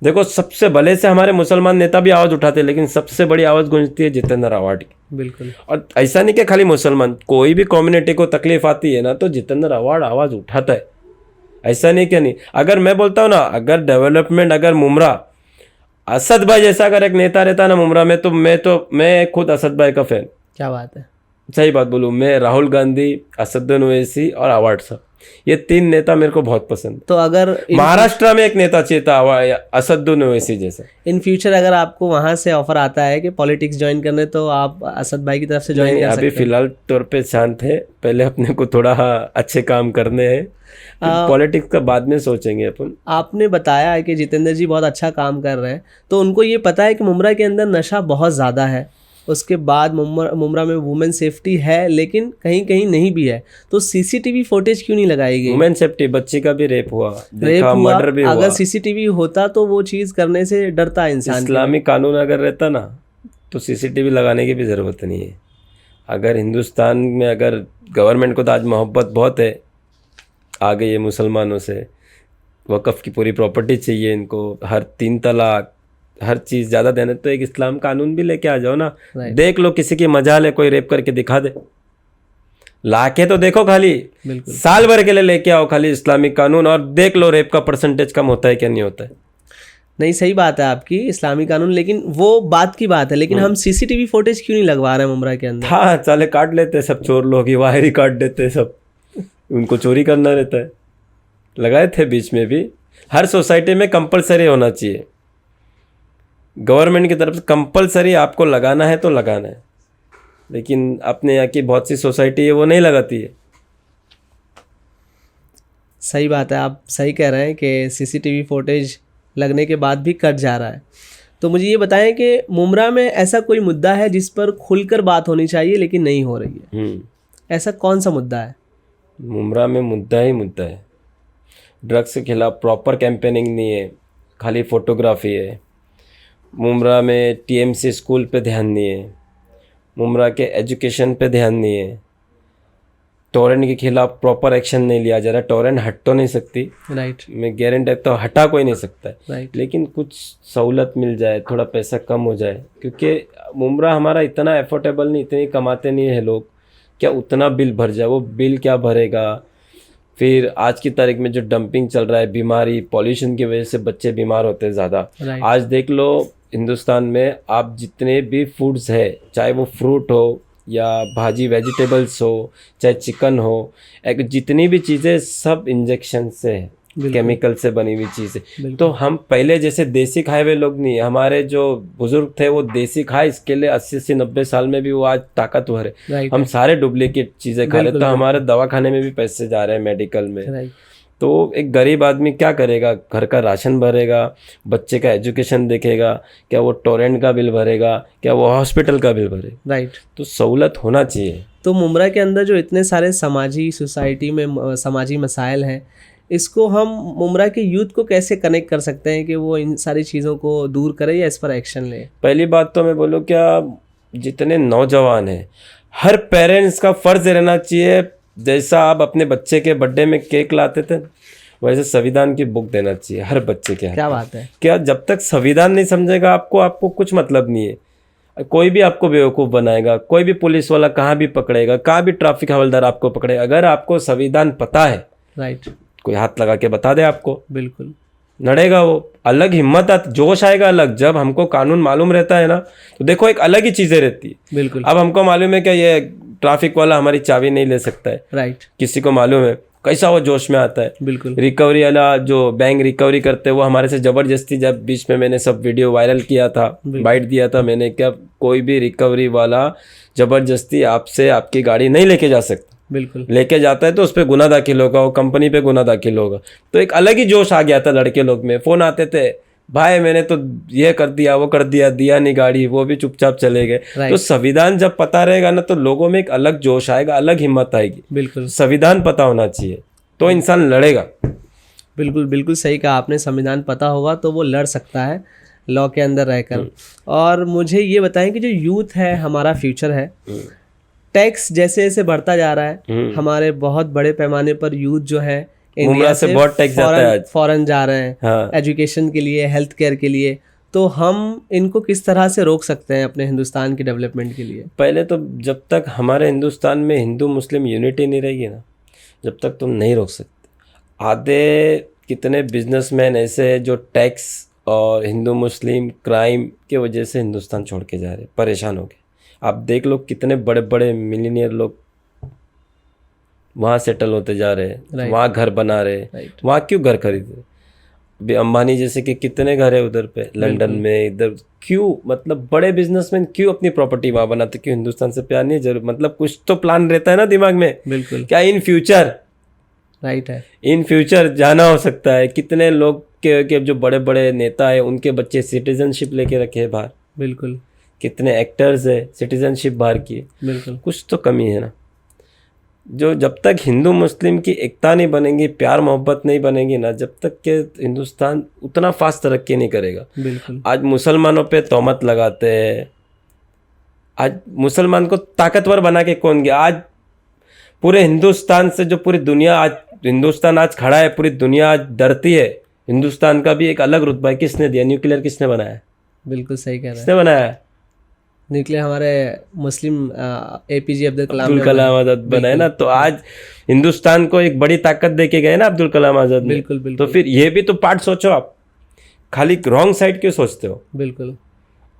देखो सबसे भले से हमारे मुसलमान नेता भी आवाज़ उठाते हैं, लेकिन सबसे बड़ी आवाज़ गूंजती है जितेंद्र आवाड की। बिल्कुल। और ऐसा नहीं कि खाली मुसलमान, कोई भी कम्युनिटी को तकलीफ आती है ना तो जितेंद्र आवाड आवाज़ उठाता है, ऐसा नहीं कि नहीं। अगर मैं बोलता हूँ ना, अगर डेवलपमेंट, अगर मुमरा, असद भाई जैसा अगर एक नेता रहता ना मुमरा में, तो मैं खुद असद भाई का फैन। क्या बात है। सही बात बोलूँ, मैं राहुल गांधी, असदुद्दीन ओवैसी और आवाड साहब, ये 3 नेता मेरे को बहुत पसंद। तो अगर महाराष्ट्र में एक नेता चाहिए था असदुद्दीन ओवैसी जैसा। इन फ्यूचर अगर आपको वहां से ऑफर आता है कि पॉलिटिक्स ज्वाइन करने, तो आप असद भाई की तरफ से ज्वाइन कर सकते अभी हैं। फिलहाल तौर पे शांत है, पहले अपने को थोड़ा अच्छे काम करने हैं, पॉलिटिक्स का बाद में सोचेंगे अपन। आपने बताया है कि जितेंद्र जी बहुत अच्छा काम कर रहे हैं, तो उनको ये पता है कि मुमरा के अंदर नशा बहुत ज़्यादा है, उसके बाद मुमरा में वुमेन सेफ्टी है लेकिन कहीं कहीं नहीं भी है, तो सीसीटीवी फुटेज क्यों नहीं लगाई गई? वुमेन सेफ्टी, बच्ची का भी रेप हुआ, रेप हुआ, मर्डर भी हुआ। अगर सीसीटीवी होता तो वो चीज़ करने से डरता इंसान। इस्लामी कानून अगर रहता ना तो सीसीटीवी लगाने की भी ज़रूरत नहीं है। अगर हिंदुस्तान में, अगर गवर्नमेंट को तो आज मोहब्बत बहुत है, आ गई है मुसलमानों से, वक़्फ़ की पूरी प्रॉपर्टी चाहिए इनको, हर 3 तलाक, हर चीज़ ज़्यादा देने, तो एक इस्लाम कानून भी लेके आ जाओ ना। देख लो किसी की मजाल है, कोई रेप करके दिखा दे, लाके तो देखो, खाली साल भर के लिए लेके आओ खाली इस्लामिक कानून, और देख लो रेप का परसेंटेज कम होता है क्या नहीं होता है। नहीं, सही बात है आपकी, इस्लामी कानून, लेकिन वो बात की बात है, लेकिन हम सीसीटीवी फुटेज क्यों नहीं लगवा रहे हैं मुमरा के अंदर? हाँ, साले काट लेते सब चोर लोग, ही वायर ही काट देते सब, उनको चोरी करना रहता है। लगाए थे बीच में भी, हर सोसाइटी में कंपलसरी होना चाहिए, गवर्नमेंट की तरफ से कंपलसरी आपको लगाना है तो लगाना है, लेकिन अपने यहाँ की बहुत सी सोसाइटी है वो नहीं लगाती है। सही बात है, आप सही कह रहे हैं कि सीसीटीवी फुटेज लगने के बाद भी कट जा रहा है। तो मुझे ये बताएं कि मुमरा में ऐसा कोई मुद्दा है जिस पर खुलकर बात होनी चाहिए लेकिन नहीं हो रही है? ऐसा कौन सा मुद्दा है? मुमरा में मुद्दा ही मुद्दा है, ड्रग्स के खिलाफ प्रॉपर कैंपेनिंग नहीं है, खाली फोटोग्राफी है। मुमरा में टीएमसी स्कूल पे ध्यान नहीं है, मुमरा के एजुकेशन पे ध्यान नहीं है, टोरेंट के खिलाफ प्रॉपर एक्शन नहीं लिया जा रहा। टोरेंट हट तो नहीं सकती, राइट, मैं गारंटी तो हटा कोई नहीं सकता है, राइट, लेकिन कुछ सहूलत मिल जाए, थोड़ा पैसा कम हो जाए, क्योंकि मुमरा हमारा इतना एफोर्डेबल नहीं, इतनी कमाते नहीं है लोग, क्या उतना बिल भर जाए, वो बिल क्या भरेगा। फिर आज की तारीख में जो डंपिंग चल रहा है, बीमारी, पॉल्यूशन की वजह से बच्चे बीमार होते हैं ज़्यादा। आज देख लो हिंदुस्तान में आप जितने भी फूड्स है, चाहे वो फ्रूट हो या भाजी वेजिटेबल्स हो, चाहे चिकन हो, जितनी भी चीज़ें सब इंजेक्शन से है, केमिकल से बनी हुई चीज़ें। तो हम पहले जैसे देसी खाए हुए लोग नहीं, हमारे जो बुजुर्ग थे वो देसी खाए, इसके लिए 80-90 साल में भी वो आज ताकतवर है। हम सारे डुप्लीकेट चीज़ें खा रहे, तो हमारे दवाखाने में भी पैसे जा रहे हैं, मेडिकल में। तो एक गरीब आदमी क्या करेगा, घर का राशन भरेगा, बच्चे का एजुकेशन देखेगा, क्या वो टोरेंट का बिल भरेगा, क्या वो हॉस्पिटल का बिल भरेगा? राइट। तो सहूलत होना चाहिए। तो मुमरा के अंदर जो इतने सारे समाजी सोसाइटी में समाजी मसाइल हैं, इसको हम मुमरा के यूथ को कैसे कनेक्ट कर सकते हैं कि वो इन सारी चीज़ों को दूर करे या इस पर एक्शन ले? पहली बात तो मैं बोलूँ, क्या जितने नौजवान हैं, हर पेरेंट्स का फ़र्ज़ रहना चाहिए, जैसा आप अपने बच्चे के बर्थडे में केक लाते थे वैसे संविधान की बुक देना चाहिए हर बच्चे के हाथ। क्या बात है। क्या जब तक संविधान नहीं समझेगा आपको कुछ मतलब नहीं है। कोई भी आपको बेवकूफ़ बनाएगा, कोई भी पुलिस वाला कहाँ भी पकड़ेगा, कहाँ भी ट्रैफिक हवलदार आपको पकड़ेगा, अगर आपको संविधान पता है, राइट, कोई हाथ लगा के बता दे आपको, बिल्कुल लड़ेगा वो। अलग हिम्मत जोश आएगा अलग, जब हमको कानून मालूम रहता है ना, तो देखो एक अलग ही चीज़ें रहती है। बिल्कुल। अब हमको मालूम है क्या ये ट्रैफिक वाला हमारी चाबी नहीं ले सकता है, राइट, किसी को मालूम है कैसा वो जोश में आता है। बिल्कुल, रिकवरी वाला जो बैंक रिकवरी करते हैं वो हमारे से ज़बरदस्ती, जब बीच में मैंने सब वीडियो वायरल किया था, बाइट दिया था मैंने, क्या कोई भी रिकवरी वाला ज़बरदस्ती आपसे आपकी गाड़ी नहीं लेके जा सकता, बिल्कुल, लेके जाता है तो उस पर गुना दाखिल होगा, वो कंपनी पे गुना दाखिल होगा। तो एक अलग ही जोश आ गया था लड़के लोग में, फ़ोन आते थे, भाई मैंने तो ये कर दिया वो कर दिया, दिया नहीं गाड़ी, वो भी चुपचाप चले गए। तो संविधान जब पता रहेगा ना तो लोगों में एक अलग जोश आएगा, अलग हिम्मत आएगी। बिल्कुल, संविधान पता होना चाहिए तो इंसान लड़ेगा। बिल्कुल, बिल्कुल सही कहा आपने, संविधान पता होगा तो वो लड़ सकता है लॉ के अंदर रहकर। और मुझे ये बताएं कि जो यूथ है हमारा फ्यूचर है, टैक्स जैसे जैसे बढ़ता जा रहा है, हमारे बहुत बड़े पैमाने पर यूथ जो है इंडिया से बहुत टैक्स जाता है आज, फॉरेन जा रहे हैं, हाँ, एजुकेशन के लिए, हेल्थ केयर के लिए। तो हम इनको किस तरह से रोक सकते हैं अपने हिंदुस्तान की डेवलपमेंट के लिए? पहले तो जब तक हमारे हिंदुस्तान में हिंदू मुस्लिम यूनिटी नहीं रहेगी ना, जब तक तुम नहीं रोक सकते। आधे कितने बिजनेसमैन ऐसे हैं जो टैक्स और हिंदू मुस्लिम क्राइम के वजह से हिंदुस्तान छोड़ के जा रहे, परेशान हो गए। आप देख लो कितने बड़े बड़े मिलीनियर लोग वहाँ सेटल होते जा रहे हैं, वहाँ घर बना रहे, वहाँ क्यों घर खरीदे? अभी अंबानी जैसे कि कितने घर है उधर पे लंदन में, इधर क्यों, मतलब बड़े बिजनेसमैन क्यों अपनी प्रॉपर्टी वहाँ बनाते? क्यों? हिंदुस्तान से प्यार नहीं है? जरूर, मतलब कुछ तो प्लान रहता है ना दिमाग में, बिल्कुल, क्या इन फ्यूचर, राइट है, इन फ्यूचर जाना हो सकता है। कितने लोग के जो बड़े बड़े नेता है उनके बच्चे सिटीजनशिप लेके रखे हैं बाहर, बिल्कुल, कितने एक्टर्स है सिटीजनशिप बाहर की, बिल्कुल, कुछ तो कमी है ना। जो जब तक हिंदू मुस्लिम की एकता नहीं बनेगी, प्यार मोहब्बत नहीं बनेगी ना, जब तक के हिंदुस्तान उतना फास्ट तरक्की नहीं करेगा। बिल्कुल, आज मुसलमानों पे तोहमत लगाते हैं, आज मुसलमान को ताकतवर बना के कौन गया? आज पूरे हिंदुस्तान से जो पूरी दुनिया, आज हिंदुस्तान आज खड़ा है, पूरी दुनिया आज डरती है। हिंदुस्तान का भी एक अलग रुतबा है, किसने दिया? न्यूक्लियर किसने बनाया है? बिल्कुल सही कह रहे हैं, किसने बनाया है? न्यूक्लियर हमारे मुस्लिम APJ अब्दुल कलाम आज़ाद बनाए ना। तो आज हिंदुस्तान को एक बड़ी ताकत दे के गए ना अब्दुल कलाम आज़ाद ने। बिल्कुल, बिल्कुल, तो फिर ये भी तो पार्ट सोचो, आप खाली रॉन्ग साइड क्यों सोचते हो? बिल्कुल,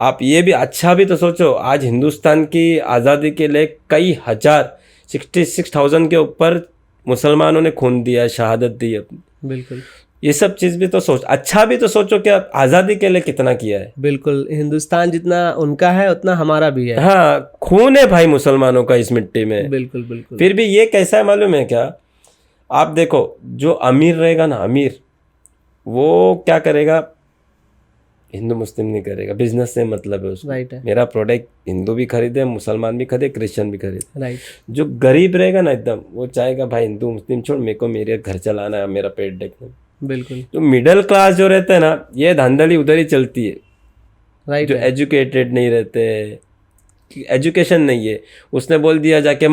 आप ये भी अच्छा भी तो सोचो। आज हिंदुस्तान की आज़ादी के लिए कई हजार 66,000 के ऊपर मुसलमानों ने खून दिया, शहादत दी अपनी। बिल्कुल, ये सब चीज़ भी तो सोच, अच्छा भी तो सोचो कि आज़ादी के लिए कितना किया है। बिल्कुल, हिंदुस्तान जितना उनका है उतना हमारा भी है। हाँ, खून है भाई मुसलमानों का इस मिट्टी में। बिल्कुल, बिल्कुल, फिर भी ये कैसा है मालूम है क्या? आप देखो, जो अमीर रहेगा ना, अमीर, वो क्या करेगा? हिंदू मुस्लिम नहीं करेगा, बिजनेस से मतलब है उसको। राइट है, मेरा प्रोडक्ट हिंदू भी खरीदे, मुसलमान भी खरीदे, क्रिश्चियन भी खरीदे। राइट, जो गरीब रहेगा ना एकदम, वो चाहेगा भाई हिंदू मुस्लिम छोड़, मेरे को मेरे घर चलाना है, मेरा पेट देखना। बिल्कुल, जो मिडिल क्लास जो रहते हैं ना, ये धांधली उधर ही चलती है। राइट जो है, एजुकेटेड नहीं रहते, एजुकेशन नहीं है, उसने बोल दिया जाके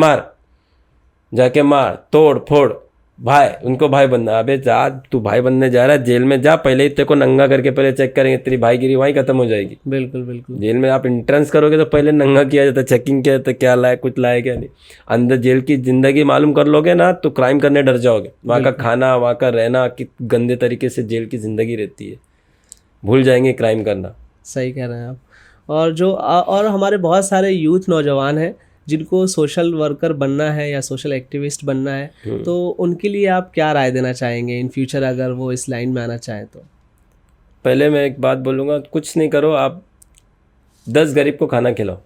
मार, तोड़ फोड़, भाई उनको भाई बनना। अबे जा, तू भाई बनने जा रहा है, जेल में जा, पहले ही तेरे को नंगा करके पहले चेक करेंगे, तेरी भाईगिरी वहीं खत्म हो जाएगी। बिल्कुल, बिल्कुल, जेल में आप एंट्रेंस करोगे तो पहले नंगा किया जाता है, चेकिंग किया जाता है, क्या लाए कुछ लाए क्या नहीं। अंदर जेल की जिंदगी मालूम कर लोगे ना तो क्राइम करने डर जाओगे। वहाँ का खाना, वहाँ का रहना, कि गंदे तरीके से जेल की जिंदगी रहती है, भूल जाएंगे क्राइम करना। सही कह रहे हैं आप। और हमारे बहुत सारे यूथ नौजवान हैं जिनको सोशल वर्कर बनना है या सोशल एक्टिविस्ट बनना है, तो उनके लिए आप क्या राय देना चाहेंगे इन फ्यूचर, अगर वो इस लाइन में आना चाहें तो? पहले मैं एक बात बोलूँगा, कुछ नहीं करो, आप 10 गरीब को खाना खिलाओ,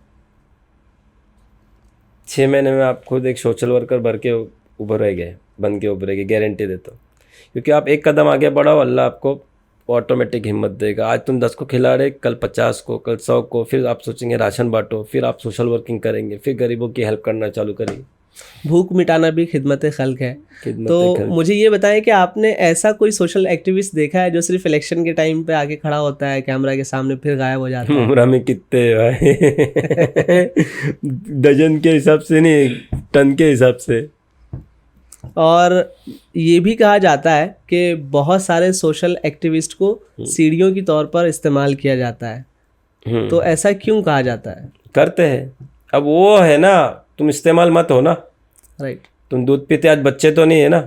6 महीने में आप खुद एक सोशल वर्कर बन के उभरेंगे, गारंटी देता हूँ। क्योंकि आप एक कदम आगे बढ़ाओ, अल्लाह आपको ऑटोमेटिक हिम्मत देगा। आज तुम 10 को खिला रहे, कल 50 को, कल 100 को, फिर आप सोचेंगे राशन बांटो, फिर आप सोशल वर्किंग करेंगे, फिर गरीबों की हेल्प करना चालू करेंगे। भूख मिटाना भी खिदमत खल्क है। तो मुझे ये बताएं कि आपने ऐसा कोई सोशल एक्टिविस्ट देखा है जो सिर्फ इलेक्शन के टाइम पे आके खड़ा होता है कैमरा के सामने, फिर गायब हो जाता है? उम्र में कितने भाई डजन के हिसाब से नहीं, टन के हिसाब से। और ये भी कहा जाता है कि बहुत सारे सोशल एक्टिविस्ट को सीढ़ियों के तौर पर इस्तेमाल किया जाता है। तो ऐसा क्यों कहा जाता है? करते हैं, अब वो है ना, तुम इस्तेमाल मत हो ना। राइट, तुम दूध पीते आज बच्चे तो नहीं है ना,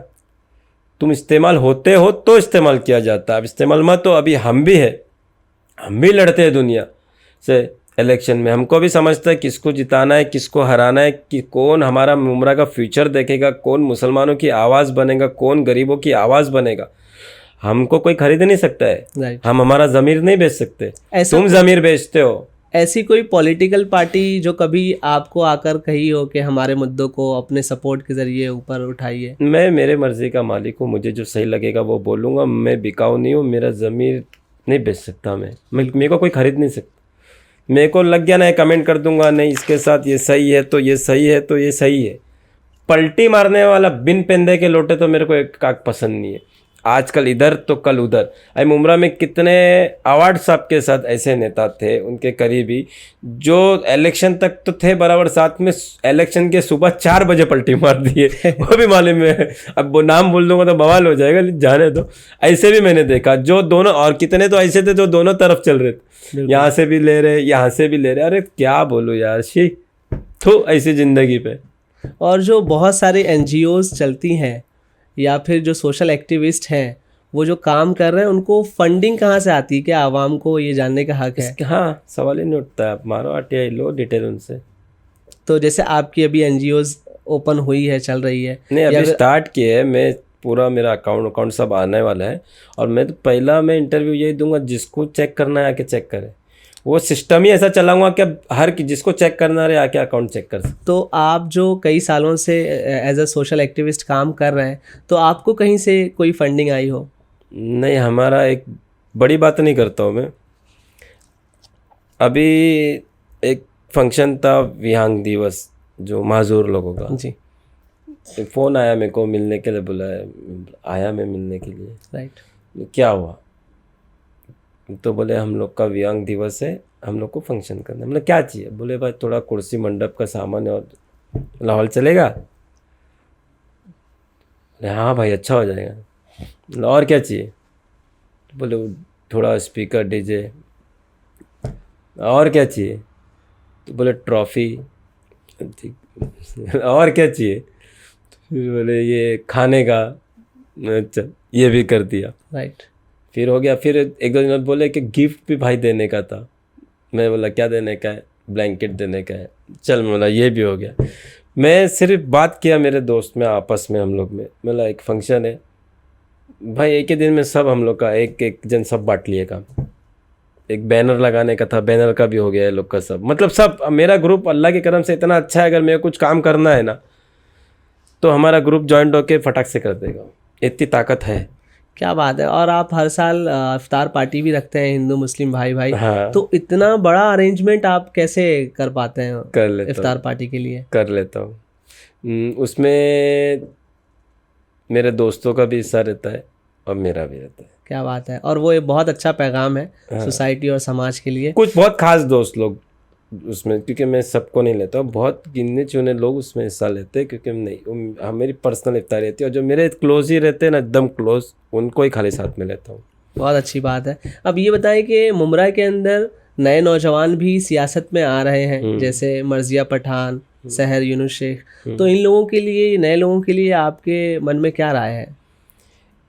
तुम इस्तेमाल होते हो तो इस्तेमाल किया जाता है। अब इस्तेमाल मत हो, अभी हम भी है, हम भी लड़ते हैं दुनिया से। इलेक्शन में। हमको भी समझता है किसको जिताना है, किसको हराना है, कि कौन हमारा मुमरा का फ्यूचर देखेगा, कौन मुसलमानों की आवाज़ बनेगा, कौन गरीबों की आवाज़ बनेगा। हमको कोई खरीद नहीं सकता है। राइट। हम हमारा ज़मीर नहीं बेच सकते। ऐसा तुम ज़मीर बेचते हो। ऐसी कोई पॉलिटिकल पार्टी जो कभी आपको आकर कही हो कि हमारे मुद्दों को अपने सपोर्ट के ज़रिए ऊपर उठाइए? मैं मेरे मर्ज़ी का मालिक हूँ, मुझे जो सही लगेगा वो बोलूँगा। मैं बिकाऊ नहीं हूँ, मेरा ज़मीर नहीं बेच सकता। मेरे को कोई खरीद नहीं सकता। मेरे को लग गया ना, कमेंट कर दूंगा, नहीं इसके साथ ये सही है तो ये सही है तो ये सही है। पलटी मारने वाला बिन पेंदे के लोटे तो मेरे को एक काक पसंद नहीं है। आजकल इधर तो कल उधर। अरे मुमरा में कितने अवार्ड साहब के साथ ऐसे नेता थे, उनके करीबी, जो इलेक्शन तक तो थे बराबर, साथ में इलेक्शन के सुबह 4 बजे पलटी मार दिए। वो भी मालूम है। अब वो नाम बोल दूंगा तो बवाल हो जाएगा, जाने दो। ऐसे भी मैंने देखा जो दोनों, और कितने तो ऐसे थे जो दोनों तरफ चल रहे थे, यहाँ से भी ले रहे, यहाँ से भी ले रहे। अरे क्या बोलूँ यार, शी तो ऐसी ज़िंदगी पे। और जो बहुत सारे NGOs चलती हैं या फिर जो सोशल एक्टिविस्ट हैं, वो जो काम कर रहे हैं, उनको फंडिंग कहाँ से आती है? क्या आवाम को ये जानने का हक है? हाँ, सवाल ही नहीं उठता है। आप मारो RTI, लो डिटेल उनसे। तो जैसे आपकी अभी NGOs ओपन हुई है, चल रही है? नहीं, अभी स्टार्ट किए है। मैं पूरा, मेरा अकाउंट सब आने वाला है। और मैं तो पहला मैं इंटरव्यू यही दूंगा, जिसको चेक करना है आके चेक करे। वो सिस्टम ही ऐसा चलाऊंगा कि अब हर जिसको चेक करना रहे आके अकाउंट चेक कर सकते। तो आप जो कई सालों से एज अ सोशल एक्टिविस्ट काम कर रहे हैं, तो आपको कहीं से कोई फंडिंग आई हो? नहीं, हमारा एक बड़ी बात नहीं करता हूँ मैं। अभी एक फंक्शन था, विहांग दिवस, जो माजूर लोगों का। जी। फ़ोन आया मेरे को, मिलने के लिए बुलाया। आया मैं मिलने के लिए। राइट। क्या हुआ? तो बोले हम लोग का विहांग दिवस है, हम लोग को फंक्शन करना है। मतलब क्या चाहिए? बोले भाई थोड़ा कुर्सी मंडप का सामान है और लाहौल चलेगा? हाँ भाई, अच्छा हो जाएगा। और क्या चाहिए? बोले थोड़ा स्पीकर डीजे। और क्या चाहिए? तो बोले ट्रॉफ़ी। ठीक। और क्या चाहिए? फिर बोले ये खाने का। अच्छा, ये भी कर दिया। राइट। फिर हो गया। फिर 1-2 दिन बाद बोले कि गिफ्ट भी भाई देने का था। मैं बोला क्या देने का है? ब्लैंकेट देने का है। चल, मैं बोला ये भी हो गया। मैं सिर्फ बात किया मेरे दोस्त में, आपस में हम लोग में। बोला एक फंक्शन है भाई, एक ही दिन में सब हम लोग का एक जन सब बांट लिए काम। एक बैनर लगाने का था, बैनर का भी हो गया है लोग का सब। मतलब सब, मेरा ग्रुप अल्लाह के करम से इतना अच्छा है, अगर मेरे कुछ काम करना है ना तो हमारा ग्रुप जॉइंट होके फटाक से कर देगा। इतनी ताकत है। क्या बात है। और आप हर साल इफ्तार पार्टी भी रखते हैं, हिंदू मुस्लिम भाई भाई। हाँ। तो इतना बड़ा अरेंजमेंट आप कैसे कर पाते हैं? कर लेता हूँ, इफ्तार पार्टी के लिए कर लेता हूँ। उसमें मेरे दोस्तों का भी हिस्सा रहता है और मेरा भी रहता है। क्या बात है। और वो एक बहुत अच्छा पैगाम है सोसाइटी और समाज के लिए। कुछ बहुत खास दोस्त लोग उसमें, क्योंकि मैं सबको नहीं लेता हूँ, बहुत गिने चुने लोग उसमें हिस्सा लेते हैं, क्योंकि नहीं, मेरी पर्सनल इफ्तार रहती है। और जो मेरे क्लोज ही रहते हैं ना, एकदम क्लोज, उनको ही खाली साथ में लेता हूँ। बहुत अच्छी बात है। अब ये बताएं कि मुमरा के अंदर नए नौजवान भी सियासत में आ रहे हैं, जैसे मर्जिया पठान, सहर यूनुस शेख। तो इन लोगों के लिए, नए लोगों के लिए आपके मन में क्या राय है?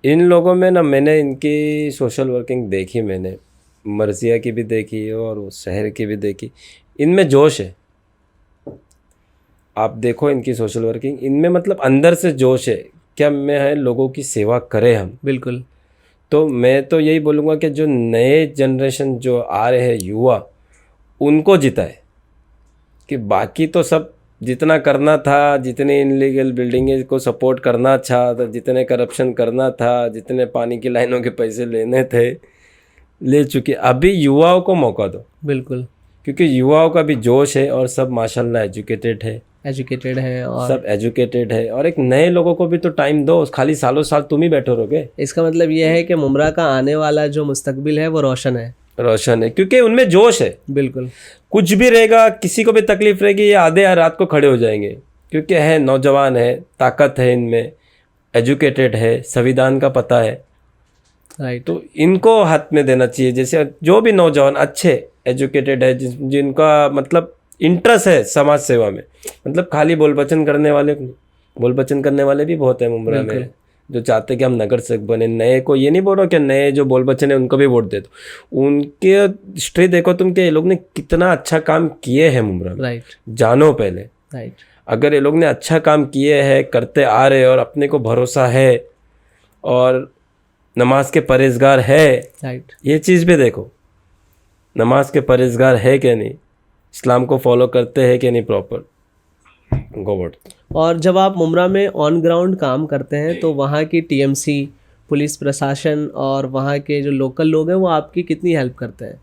इन लोगों में ना, मैंने इनकी सोशल वर्किंग देखी, मैंने मर्जिया की भी देखी और वो शहर की भी देखी। इनमें जोश है। आप देखो इनकी सोशल वर्किंग, इनमें मतलब अंदर से जोश है। क्या में है, लोगों की सेवा करें हम। बिल्कुल। तो मैं तो यही बोलूँगा कि जो नए जनरेशन जो आ रहे हैं युवा, उनको जिताए। कि बाकी तो सब जितना करना था, जितने इनलीगल बिल्डिंग को सपोर्ट करना था, जितने करप्शन करना था, जितने पानी की लाइनों के पैसे लेने थे, ले चुके। अभी युवाओं को मौका दो। बिल्कुल। क्योंकि युवाओं का भी जोश है और सब माशाल्लाह एजुकेटेड है और सब एजुकेटेड है। और एक नए लोगों को भी तो टाइम दो। खाली सालों साल तुम ही बैठे रहोगे। इसका मतलब यह है कि मुमरा का आने वाला जो मुस्तकबिल है वो रोशन है। क्योंकि उनमें जोश है। बिल्कुल। कुछ भी रहेगा, किसी को भी तकलीफ रहेगी, ये आधे रात को खड़े हो जाएंगे। क्योंकि है, नौजवान है, ताकत है इनमें, एजुकेटेड है, संविधान का पता है। राइट। तो इनको हाथ में देना चाहिए। जैसे जो भी नौजवान अच्छे एजुकेटेड है, जिनका मतलब इंटरेस्ट है समाज सेवा में, मतलब खाली बोल बचन करने वाले भी बहुत है मुमरा में। जो चाहते हैं कि हम नगर सेवक बने, नए को ये नहीं बोल रहा कि नए जो बोल बच्चे ने उनको भी वोट दे दो, उनके हिस्ट्री देखो तुम कि ये लोग ने कितना अच्छा काम किए हैं मुमरा में, राइट जानो पहले। राइट अगर ये लोग ने अच्छा काम किए हैं, करते आ रहे और अपने को भरोसा है और नमाज के परहेजगार है, राइट ये चीज़ भी देखो, नमाज के परहेजगार है कि नहीं, इस्लाम को फॉलो करते हैं कि नहीं प्रॉपर, गो वोट। और जब आप मुमरा में ऑन ग्राउंड काम करते हैं तो वहाँ की टीएमसी, पुलिस प्रशासन और वहाँ के जो लोकल लोग हैं वो आपकी कितनी हेल्प करते हैं?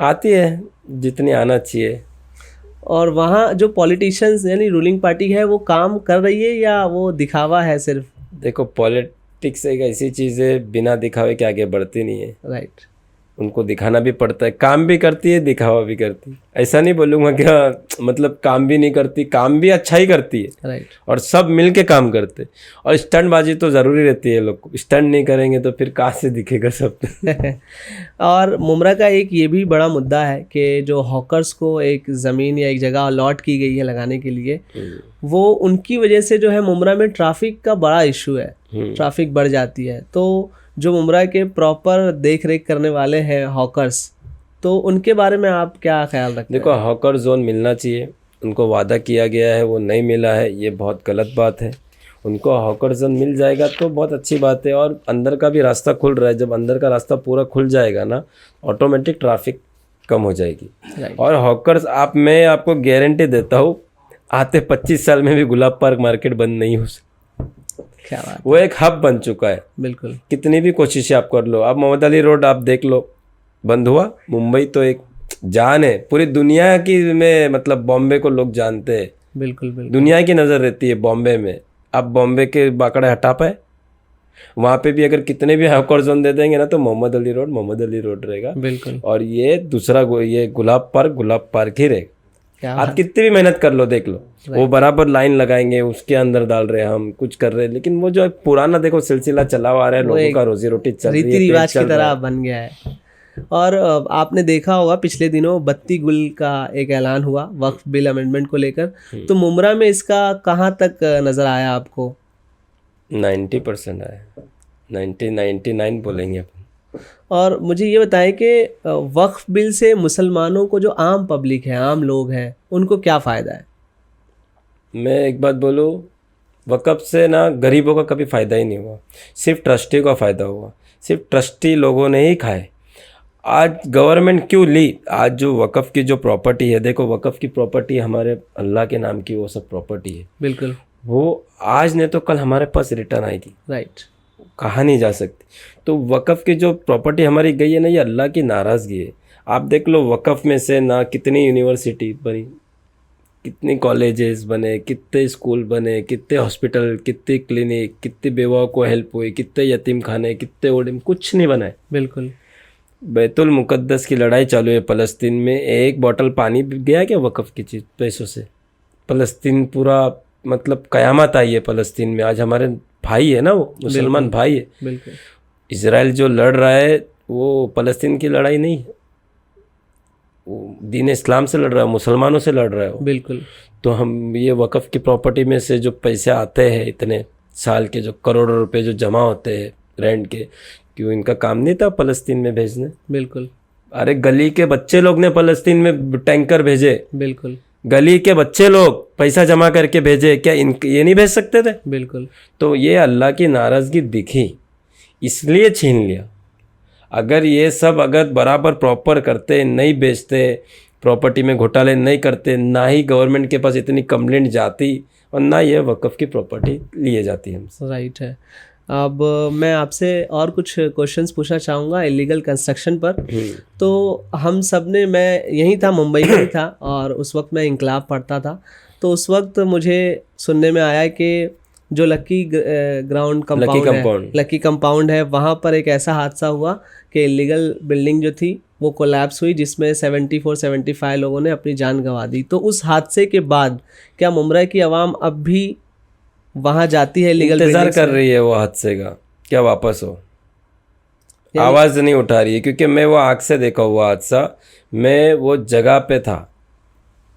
आती है जितनी आना चाहिए। और वहाँ जो पॉलिटिशियंस यानी रूलिंग पार्टी है वो काम कर रही है या वो दिखावा है सिर्फ? देखो पॉलिटिक्स एक ऐसी चीज़ है, बिना दिखावे के आगे बढ़ती नहीं है। राइट उनको दिखाना भी पड़ता है, काम भी करती है, दिखावा भी करती है। ऐसा नहीं बोलूँगा कि मतलब काम भी नहीं करती, काम भी अच्छा ही करती है, राइट और सब मिल के काम करते। और स्टंटबाजी तो ज़रूरी रहती है, लोग को स्टंट नहीं करेंगे तो फिर कहाँ से दिखेगा सब। और मुमरा का एक ये भी बड़ा मुद्दा है कि जो हॉकर्स को एक ज़मीन या एक जगह अलॉट की गई है लगाने के लिए, वो उनकी वजह से जो है मुमरा में ट्रैफिक का बड़ा इशू है, ट्रैफिक बढ़ जाती है। तो जो मुमरा के प्रॉपर देख रेख करने वाले हैं हॉकर्स, तो उनके बारे में आप क्या ख्याल रखते हैं? देखो हॉकर जोन मिलना चाहिए, उनको वादा किया गया है वो नहीं मिला है, ये बहुत गलत बात है। उनको हॉकर जोन मिल जाएगा तो बहुत अच्छी बात है, और अंदर का भी रास्ता खुल रहा है। जब अंदर का रास्ता पूरा खुल जाएगा ना, ऑटोमेटिक ट्रैफिक कम हो जाएगी। Right. और हॉकर्स मैं आपको गारंटी देता हूँ, आते 25 साल में भी गुलाब पार्क मार्केट बंद नहीं हो सकती। क्या बात, वो एक हब बन चुका है। बिल्कुल कितनी भी कोशिशें आप कर लो, आप मोहम्मद अली रोड आप देख लो, बंद हुआ। मुंबई तो एक जान है पूरी दुनिया की में, मतलब बॉम्बे को लोग जानते हैं, बिल्कुल बिल्कुल दुनिया की नज़र रहती है बॉम्बे में। आप बॉम्बे के बाकड़े हटा पाए? वहाँ पे भी अगर कितने भी हॉकर जोन दे देंगे ना, तो मोहम्मद अली रोड रहेगा। बिल्कुल और ये दूसरा ये गुलाब पार्क ही रहेगा। क्या आप कितनी भी मेहनत कर लो, देख लो, वो बराबर लाइन लगाएंगे, उसके अंदर डाल रहे हैं, हम कुछ कर रहे हैं, लेकिन वो जो पुराना देखो सिलसिला चला आ रहा है, लोगों का रोजी रोटी चल रही है, रीति रिवाज पेट की चल रहा तरह है। बन गया है। और आपने देखा होगा पिछले दिनों बत्ती गुल का एक ऐलान हुआ वक्फ बिल अमेंडमेंट को लेकर, तो मुमरा में इसका कहाँ तक नजर आया आपको? 90% आया, 99 बोलेंगे अपन। और मुझे ये बताएं कि वक्फ बिल से मुसलमानों को, जो आम पब्लिक है, आम लोग हैं, उनको क्या फ़ायदा है? मैं एक बात बोलूँ, वक़्फ़ से ना गरीबों का कभी फ़ायदा ही नहीं हुआ, सिर्फ ट्रस्टी का फ़ायदा हुआ। सिर्फ ट्रस्टी लोगों ने ही खाए। आज गवर्नमेंट क्यों ली? आज जो वक़्फ़ की जो प्रॉपर्टी है, देखो वक़्फ़ की प्रॉपर्टी हमारे अल्लाह के नाम की वो सब प्रॉपर्टी है, बिल्कुल वो आज नहीं तो कल हमारे पास रिटर्न आएगी, राइट। कहा नहीं जा सकती। तो वक़्फ़ की जो प्रॉपर्टी हमारी गई है ना, ये अल्लाह की नाराज़गी है। आप देख लो वक़्फ़ में से ना कितनी यूनिवर्सिटी बनी, कितने कॉलेजेस बने, कितने स्कूल बने, कितने हॉस्पिटल, कितने क्लिनिक, कितनी बेवाओं को हेल्प हुई, कितने यतीम खाने, कितने ओडिम, कुछ नहीं बनाए। बिल्कुल बैतुल मुक़द्दस की लड़ाई चालू है फ़लस्तीन में, एक बोतल पानी गया क्या वक़्फ़ की चीज़ पैसों से? फ़लस्तीन पूरा मतलब क़यामत आई है फ़लस्तीन में। आज हमारे भाई है ना, वो मुसलमान भाई है। बिल्कुल इज़राइल जो लड़ रहा है वो फ़लस्तीन की लड़ाई नहीं है, वो दीन इस्लाम से लड़ रहा है, मुसलमानों से लड़ रहा है वो। बिल्कुल। तो हम ये वक़्फ़ की प्रॉपर्टी में से जो पैसे आते हैं, इतने साल के जो करोड़ों रुपए जो जमा होते हैं रेंट के, क्यों इनका काम नहीं था फ़लस्तीन में भेजने? बिल्कुल अरे गली के बच्चे लोग ने फ़लस्तीन में टैंकर भेजे, बिल्कुल गली के बच्चे लोग पैसा जमा करके भेजे, क्या ये नहीं भेज सकते थे? बिल्कुल। तो ये अल्लाह की नाराज़गी दिखी, इसलिए छीन लिया। अगर ये सब अगर बराबर प्रॉपर करते, नहीं बेचते, प्रॉपर्टी में घोटाले नहीं करते, ना ही गवर्नमेंट के पास इतनी कंप्लेंट जाती, और ना ये वक़्फ़ की प्रॉपर्टी लिए जाती हमसे। राइट है। अब मैं आपसे और कुछ क्वेश्चंस पूछना चाहूँगा इलीगल कंस्ट्रक्शन पर। तो हम सब ने, मैं यहीं था, मुंबई में ही था, और उस वक्त मैं इंकलाब पढ़ता था। तो उस वक्त मुझे सुनने में आया कि जो लकी कंपाउंड है, वहाँ पर एक ऐसा हादसा हुआ कि इलीगल बिल्डिंग जो थी वो कोलैप्स हुई, जिसमें 74-75 लोगों ने अपनी जान गंवा दी। तो उस हादसे के बाद क्या मुमरा की आवाम अब भी वहाँ जाती है इलीगल? इंतज़ार कर रही है वो हादसे का, क्या वापस हो? आवाज़ नहीं उठा रही है, क्योंकि मैं वो आँख से देखा हुआ हादसा, मैं वो जगह पे था,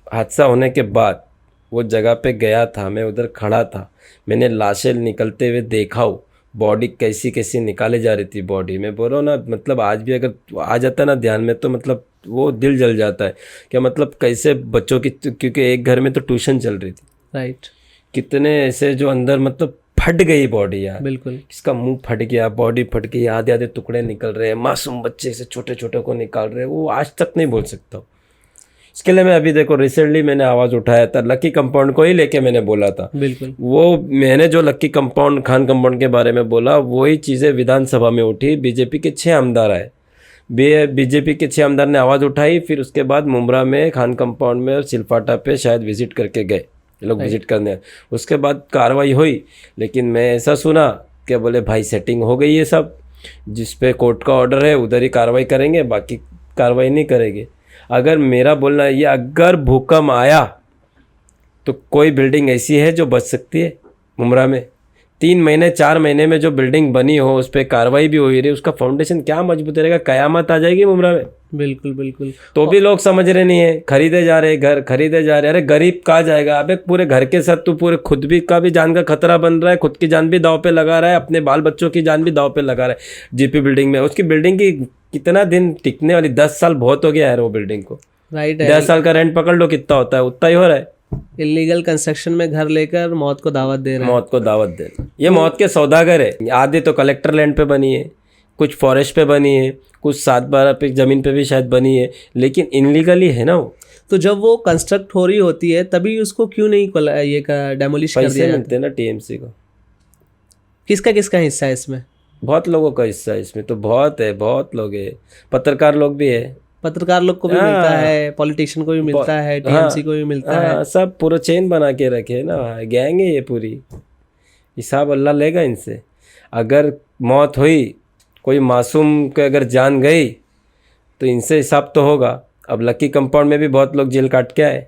हादसा होने के बाद वो जगह पे गया था, मैं उधर खड़ा था, मैंने लाशें निकलते हुए देखा हो, बॉडी कैसी कैसी निकाले जा रही थी बॉडी। मैं बोल रहा हूँ ना, मतलब आज भी अगर आ जाता है ना ध्यान में तो मतलब वो दिल जल जाता है। क्या मतलब कैसे बच्चों की, क्योंकि एक घर में तो ट्यूशन चल रही थी, राइट, कितने ऐसे जो अंदर मतलब फट गई बॉडी यार, बिल्कुल। किसका मुंह फट गया, बॉडी फट गई, आधे आधे टुकड़े निकल रहे हैं, मासूम बच्चे से छोटे छोटे को निकाल रहे हैं, वो आज तक नहीं बोल सकता हूँ। इसके लिए मैं अभी देखो रिसेंटली मैंने आवाज़ उठाया था, लक्की कंपाउंड को ही लेके मैंने बोला था। बिल्कुल, वो मैंने जो लक्की कंपाउंड, खान कंपाउंड के बारे में बोला, वही चीज़ें विधानसभा में उठी। बीजेपी के 6 आमदार आए, बीजेपी के 6 आमदार ने आवाज़ उठाई। फिर उसके बाद मुमरा में, खान कंपाउंड में और सिलफाटा पे शायद विजिट करके गए ये लोग, विजिट करने। उसके बाद कार्रवाई हुई, लेकिन मैं ऐसा सुना कि बोले भाई सेटिंग हो गई है सब, जिस पे कोर्ट का ऑर्डर है उधर ही कार्रवाई करेंगे, बाकी कार्रवाई नहीं करेंगे। अगर मेरा बोलना ये, अगर भूकंप आया तो कोई बिल्डिंग ऐसी है जो बच सकती है मुमरा में? 3 महीने 4 महीने में जो बिल्डिंग बनी हो, उस पर कार्रवाई भी हो रही, उसका फाउंडेशन क्या मजबूत रहेगा? कयामत आ जाएगी मुमरा में। बिल्कुल, बिल्कुल। तो भी लोग समझ रहे नहीं है, खरीदे जा रहे घर, खरीदे जा रहे। अरे गरीब कहाँ जाएगा? अबे पूरे घर के साथ तू पूरे खुद भी का भी जान का खतरा बन रहा है, खुद की जान भी दाव पे लगा रहा है, अपने बाल बच्चों की जान भी दाव पे लगा रहा है। जीपी बिल्डिंग में, उसकी बिल्डिंग की कितना दिन टिकने वाली? 10 साल बहुत हो गया यार वो बिल्डिंग को। राइट, 10 साल का रेंट पकड़ लो, कितना होता है? उतना ही हो रहा है। इलीगल कंस्ट्रक्शन में घर लेकर मौत को दावत दे रहे हैं। मौत को दावत देना, ये मौत के सौदागर है। आधी तो कलेक्टर लैंड पे बनी है, कुछ फॉरेस्ट पे बनी है, कुछ 7-12 पे ज़मीन पे भी शायद बनी है, लेकिन इनलीगली है ना वो। तो जब वो कंस्ट्रक्ट हो रही होती है तभी उसको क्यों नहीं ये डेमोलिश कर दिया पैसे जाता? मिलते हैं ना टीएमसी को। किसका किसका हिस्सा है इसमें? बहुत लोगों का हिस्सा है इसमें, तो बहुत है, बहुत लोग है, पत्रकार लोग भी है। पत्रकार लोग को भी हाँ। मिलता है, पॉलिटिशियन को भी मिलता है, टीएमसी को भी मिलता है। हाँ, सब पूरा चेन बना के रखे है ना, गैंग है ये पूरी। हिसाब अल्लाह लेगा इनसे। अगर मौत हुई, कोई मासूम के अगर जान गई, तो इनसे हिसाब तो होगा। अब लक्की कंपाउंड में भी बहुत लोग जेल काट के आए,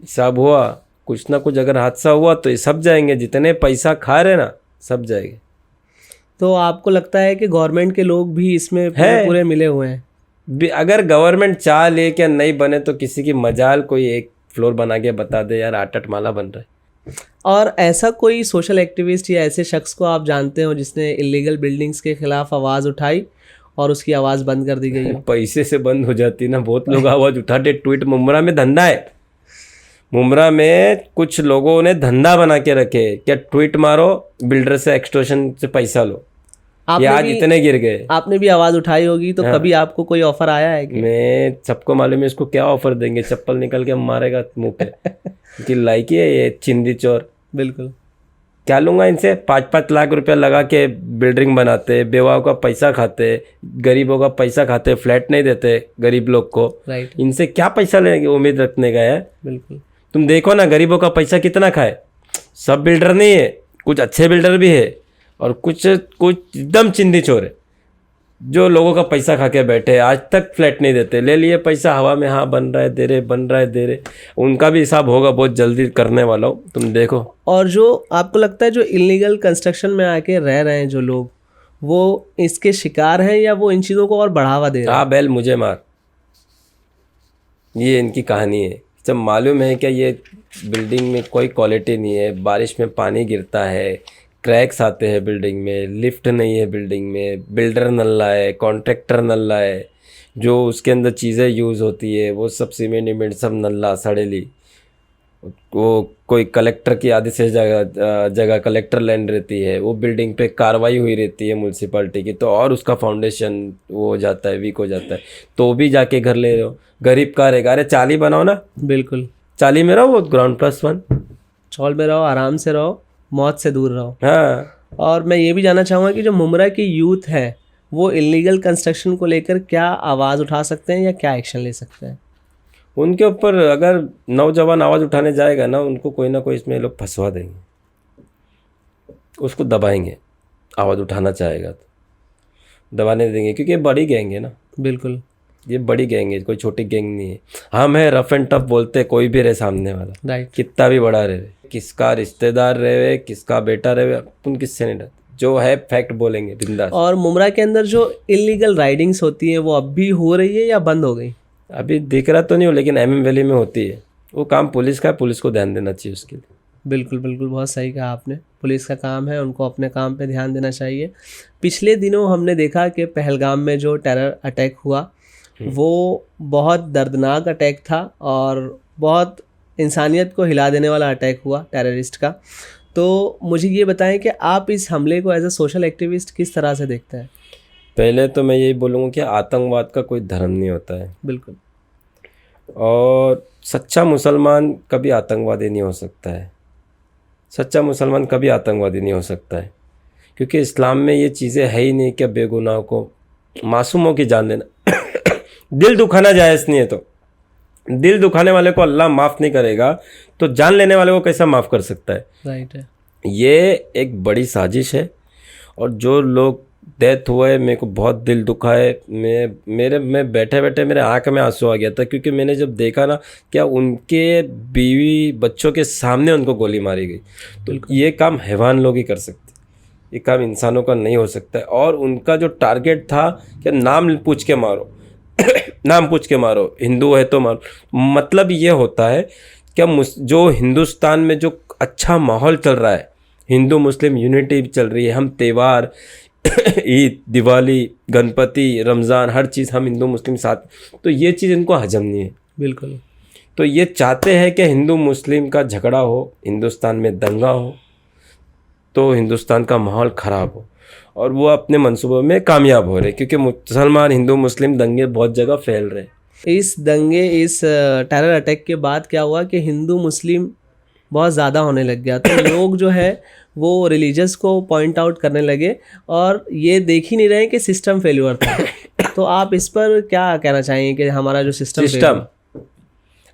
हिसाब हुआ। कुछ ना कुछ अगर हादसा हुआ तो ये सब जाएंगे, जितने पैसा खा रहे ना सब जाएंगे। तो आपको लगता है कि गवर्नमेंट के लोग भी इसमें पूरे मिले हुए हैं? अगर गवर्नमेंट चाह ले क्या नहीं बने, तो किसी की मजाल कोई एक फ्लोर बना के बता दे यार 8-8 माला बन रहा है। और ऐसा कोई सोशल एक्टिविस्ट या ऐसे शख्स को आप जानते हो जिसने इलीगल बिल्डिंग्स के खिलाफ आवाज़ उठाई और उसकी आवाज़ बंद कर दी गई हो? पैसे से बंद हो जाती ना, बहुत लोग आवाज़ उठाते। ट्वीट, मुमरा में धंधा है, मुमरा में कुछ लोगों ने धंधा बना के रखे, क्या ट्वीट मारो, बिल्डर से एक्सटॉर्शन से पैसा लो। ये आज इतने गिर गए। आपने भी आवाज़ उठाई होगी, तो कभी आपको कोई ऑफर आया है कि? मैं, सबको मालूम है इसको क्या ऑफर देंगे, चप्पल निकल के मारेगा मुंह पे कि लाइकी है ये चिंदी चोर। बिल्कुल। क्या लूँगा इनसे? 5-5 लाख रुपया लगा के बिल्डिंग बनाते, बेवाओं का पैसा खाते, गरीबों का पैसा खाते, फ्लैट नहीं देते गरीब लोग को। राइट। इनसे क्या पैसा लेंगे, उम्मीद रखने का है? बिल्कुल। तुम देखो ना गरीबों का पैसा कितना खाए। सब बिल्डर नहीं है, कुछ अच्छे बिल्डर भी है, और कुछ एकदम चिंदी चोर है जो लोगों का पैसा खा के बैठे, आज तक फ्लैट नहीं देते। ले लिए पैसा हवा में, हाँ बन रहा है दे रहे, बन रहा है दे रहे। उनका भी हिसाब होगा, बहुत जल्दी करने वाला हो, तुम देखो। और जो आपको लगता है जो इलीगल कंस्ट्रक्शन में आके रह रहे हैं जो लोग, वो इसके शिकार हैं या वो इन चीज़ों को और बढ़ावा दे रहे हैं? हाँ बैल मुझे मार, ये इनकी कहानी है। जब मालूम है कि ये बिल्डिंग में कोई क्वालिटी नहीं है, बारिश में पानी गिरता है, क्रैक्स आते हैं बिल्डिंग में, लिफ्ट नहीं है बिल्डिंग में, बिल्डर नल्ला है, कॉन्ट्रैक्टर नल्ला है, जो उसके अंदर चीज़ें यूज़ होती है वो सब सीमेंट वीमेंट सब नल्ला सड़ेली। वो कोई कलेक्टर की आधी से जगह कलेक्टर लैंड रहती है, वो बिल्डिंग पे कार्रवाई हुई रहती है म्यूनसिपाल्टी की, तो और उसका फाउंडेशन वो हो जाता है, वीक हो जाता है, तो भी जाके घर ले रहे हो। गरीब का रहेगा, अरे 40 बनाओ ना। बिल्कुल। 40 में रहो, वो ग्राउंड +1 चौल में रहो, आराम से रहो, मौत से दूर रहो। हाँ। और मैं ये भी जानना चाहूँगा कि जो मुमरा की यूथ है वो इलीगल कंस्ट्रक्शन को लेकर क्या आवाज़ उठा सकते हैं या क्या एक्शन ले सकते हैं? उनके ऊपर अगर नौजवान आवाज़ उठाने जाएगा ना, उनको कोई ना कोई इसमें लोग फंसवा देंगे, उसको दबाएंगे। आवाज़ उठाना चाहेगा तो दबाने देंगे, क्योंकि ये बड़ी गैंग है ना। बिल्कुल, ये बड़ी गैंग है, कोई छोटी गैंग नहीं है। हम है रफ एंड टफ बोलते, कोई भी रहे सामने वाला, राइट। कितना भी बड़ा रहे, किसका रिश्तेदार रहे, किसका बेटा रहे, अपन किससे नहीं डरते, जो है फैक्ट बोलेंगे बिंदास। और मुमरा के अंदर जो इलीगल राइडिंग्स होती हैं वो अब भी हो रही है या बंद हो गई? अभी दिख रहा तो नहीं हो, लेकिन MM वैली में होती है। वो काम पुलिस का है, पुलिस को ध्यान देना चाहिए उसके लिए। बिल्कुल बिल्कुल, बहुत सही कहा आपने। पुलिस का काम है, उनको अपने काम पे ध्यान देना चाहिए। पिछले दिनों हमने देखा कि पहलगाम में जो टेरर अटैक हुआ वो बहुत दर्दनाक अटैक था और बहुत इंसानियत को हिला देने वाला अटैक हुआ टेररिस्ट का। तो मुझे ये बताएं कि आप इस हमले को एज अ सोशल एक्टिविस्ट किस तरह से देखते हैं? पहले तो मैं यही बोलूँगा कि आतंकवाद का कोई धर्म नहीं होता है, बिल्कुल और सच्चा मुसलमान कभी आतंकवादी नहीं हो सकता है। सच्चा मुसलमान कभी आतंकवादी नहीं हो सकता है, क्योंकि इस्लाम में ये चीज़ें है ही नहीं कि बेगुनाह को, मासूमों की जान लेना दिल दुखाना जायज़ नहीं है। तो दिल दुखाने वाले को अल्लाह माफ़ नहीं करेगा, तो जान लेने वाले को कैसा माफ़ कर सकता है? राइट है। ये एक बड़ी साजिश है, और जो लोग डेथ हुए मेरे को बहुत दिल दुखा है। मैं बैठे बैठे मेरे आँख में आंसू आ गया था, क्योंकि मैंने जब देखा ना क्या उनके बीवी बच्चों के सामने उनको गोली मारी गई। तो ये काम हैवान लोग ही कर सकते, ये काम इंसानों का नहीं हो सकता है। और उनका जो टारगेट था कि नाम पूछ के मारो नाम पूछ के मारो, हिंदू है तो मारो। मतलब ये होता है कि जो हिंदुस्तान में जो अच्छा माहौल चल रहा है, हिंदू मुस्लिम यूनिटी चल रही है, हम त्यौहार ईद, दिवाली, गणपति, रमज़ान, हर चीज़ हम हिंदू मुस्लिम साथ, तो ये चीज़ इनको हजम नहीं है। बिल्कुल। तो ये चाहते हैं कि हिंदू मुस्लिम का झगड़ा हो, हिंदुस्तान में दंगा हो, तो हिंदुस्तान का माहौल ख़राब हो, और वो अपने मंसूबों में कामयाब हो रहे, क्योंकि मुसलमान हिंदू मुस्लिम दंगे बहुत जगह फैल रहे। इस टेरर अटैक के बाद क्या हुआ कि हिंदू मुस्लिम बहुत ज़्यादा होने लग गया, तो लोग जो है वो रिलीजियस को पॉइंट आउट करने लगे और ये देख ही नहीं रहे कि सिस्टम फेल्यूर था। तो आप इस पर क्या कहना चाहेंगे कि हमारा जो सिस्टम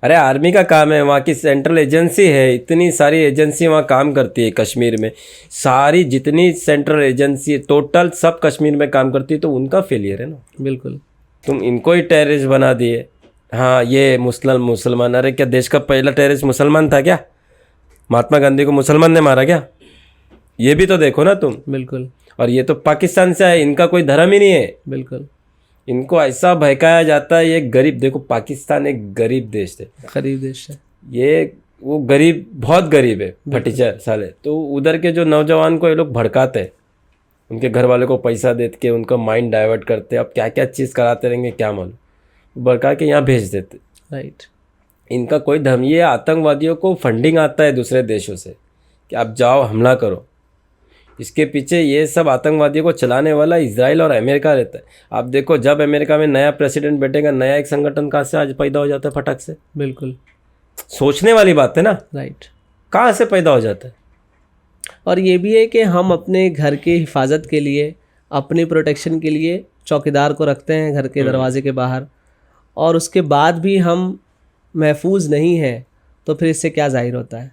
अरे आर्मी का काम है, वहाँ की सेंट्रल एजेंसी है, इतनी सारी एजेंसी वहाँ काम करती है कश्मीर में, सारी जितनी सेंट्रल एजेंसी टोटल सब कश्मीर में काम करती है, तो उनका फेलियर है ना। बिल्कुल। तुम इनको ही टेररिस्ट बना दिए। हाँ, ये मुसलमान, अरे क्या देश का पहला टेररिस्ट मुसलमान था क्या? महात्मा गांधी को मुसलमान ने मारा क्या? ये भी तो देखो ना तुम। बिल्कुल। और ये तो पाकिस्तान से है, इनका कोई धर्म ही नहीं है। बिल्कुल। इनको ऐसा बहकाया जाता है। ये गरीब, देखो पाकिस्तान एक गरीब देश है, गरीब देश है ये, वो गरीब, बहुत गरीब है, फटीचर साले। तो उधर के जो नौजवान को ये लोग भड़काते हैं, उनके घर वाले को पैसा दे के उनका माइंड डाइवर्ट करते, अब क्या क्या चीज़ कराते रहेंगे क्या मालूम, भड़का के यहाँ भेज देते। राइट। इनका कोई धर्म, ये आतंकवादियों को फंडिंग आता है दूसरे देशों से कि आप जाओ हमला करो। इसके पीछे ये सब आतंकवादियों को चलाने वाला इजराइल और अमेरिका रहता है। आप देखो, जब अमेरिका में नया प्रेसिडेंट बैठेगा, नया एक संगठन कहाँ से आज पैदा हो जाता है फटक से? बिल्कुल। सोचने वाली बात है ना। राइट। कहाँ से पैदा हो जाता है? और ये भी है कि हम अपने घर की हिफाजत के लिए, अपनी प्रोटेक्शन के लिए चौकीदार को रखते हैं घर के दरवाजे के बाहर, और उसके बाद भी हम महफूज नहीं हैं, तो फिर इससे क्या जाहिर होता है?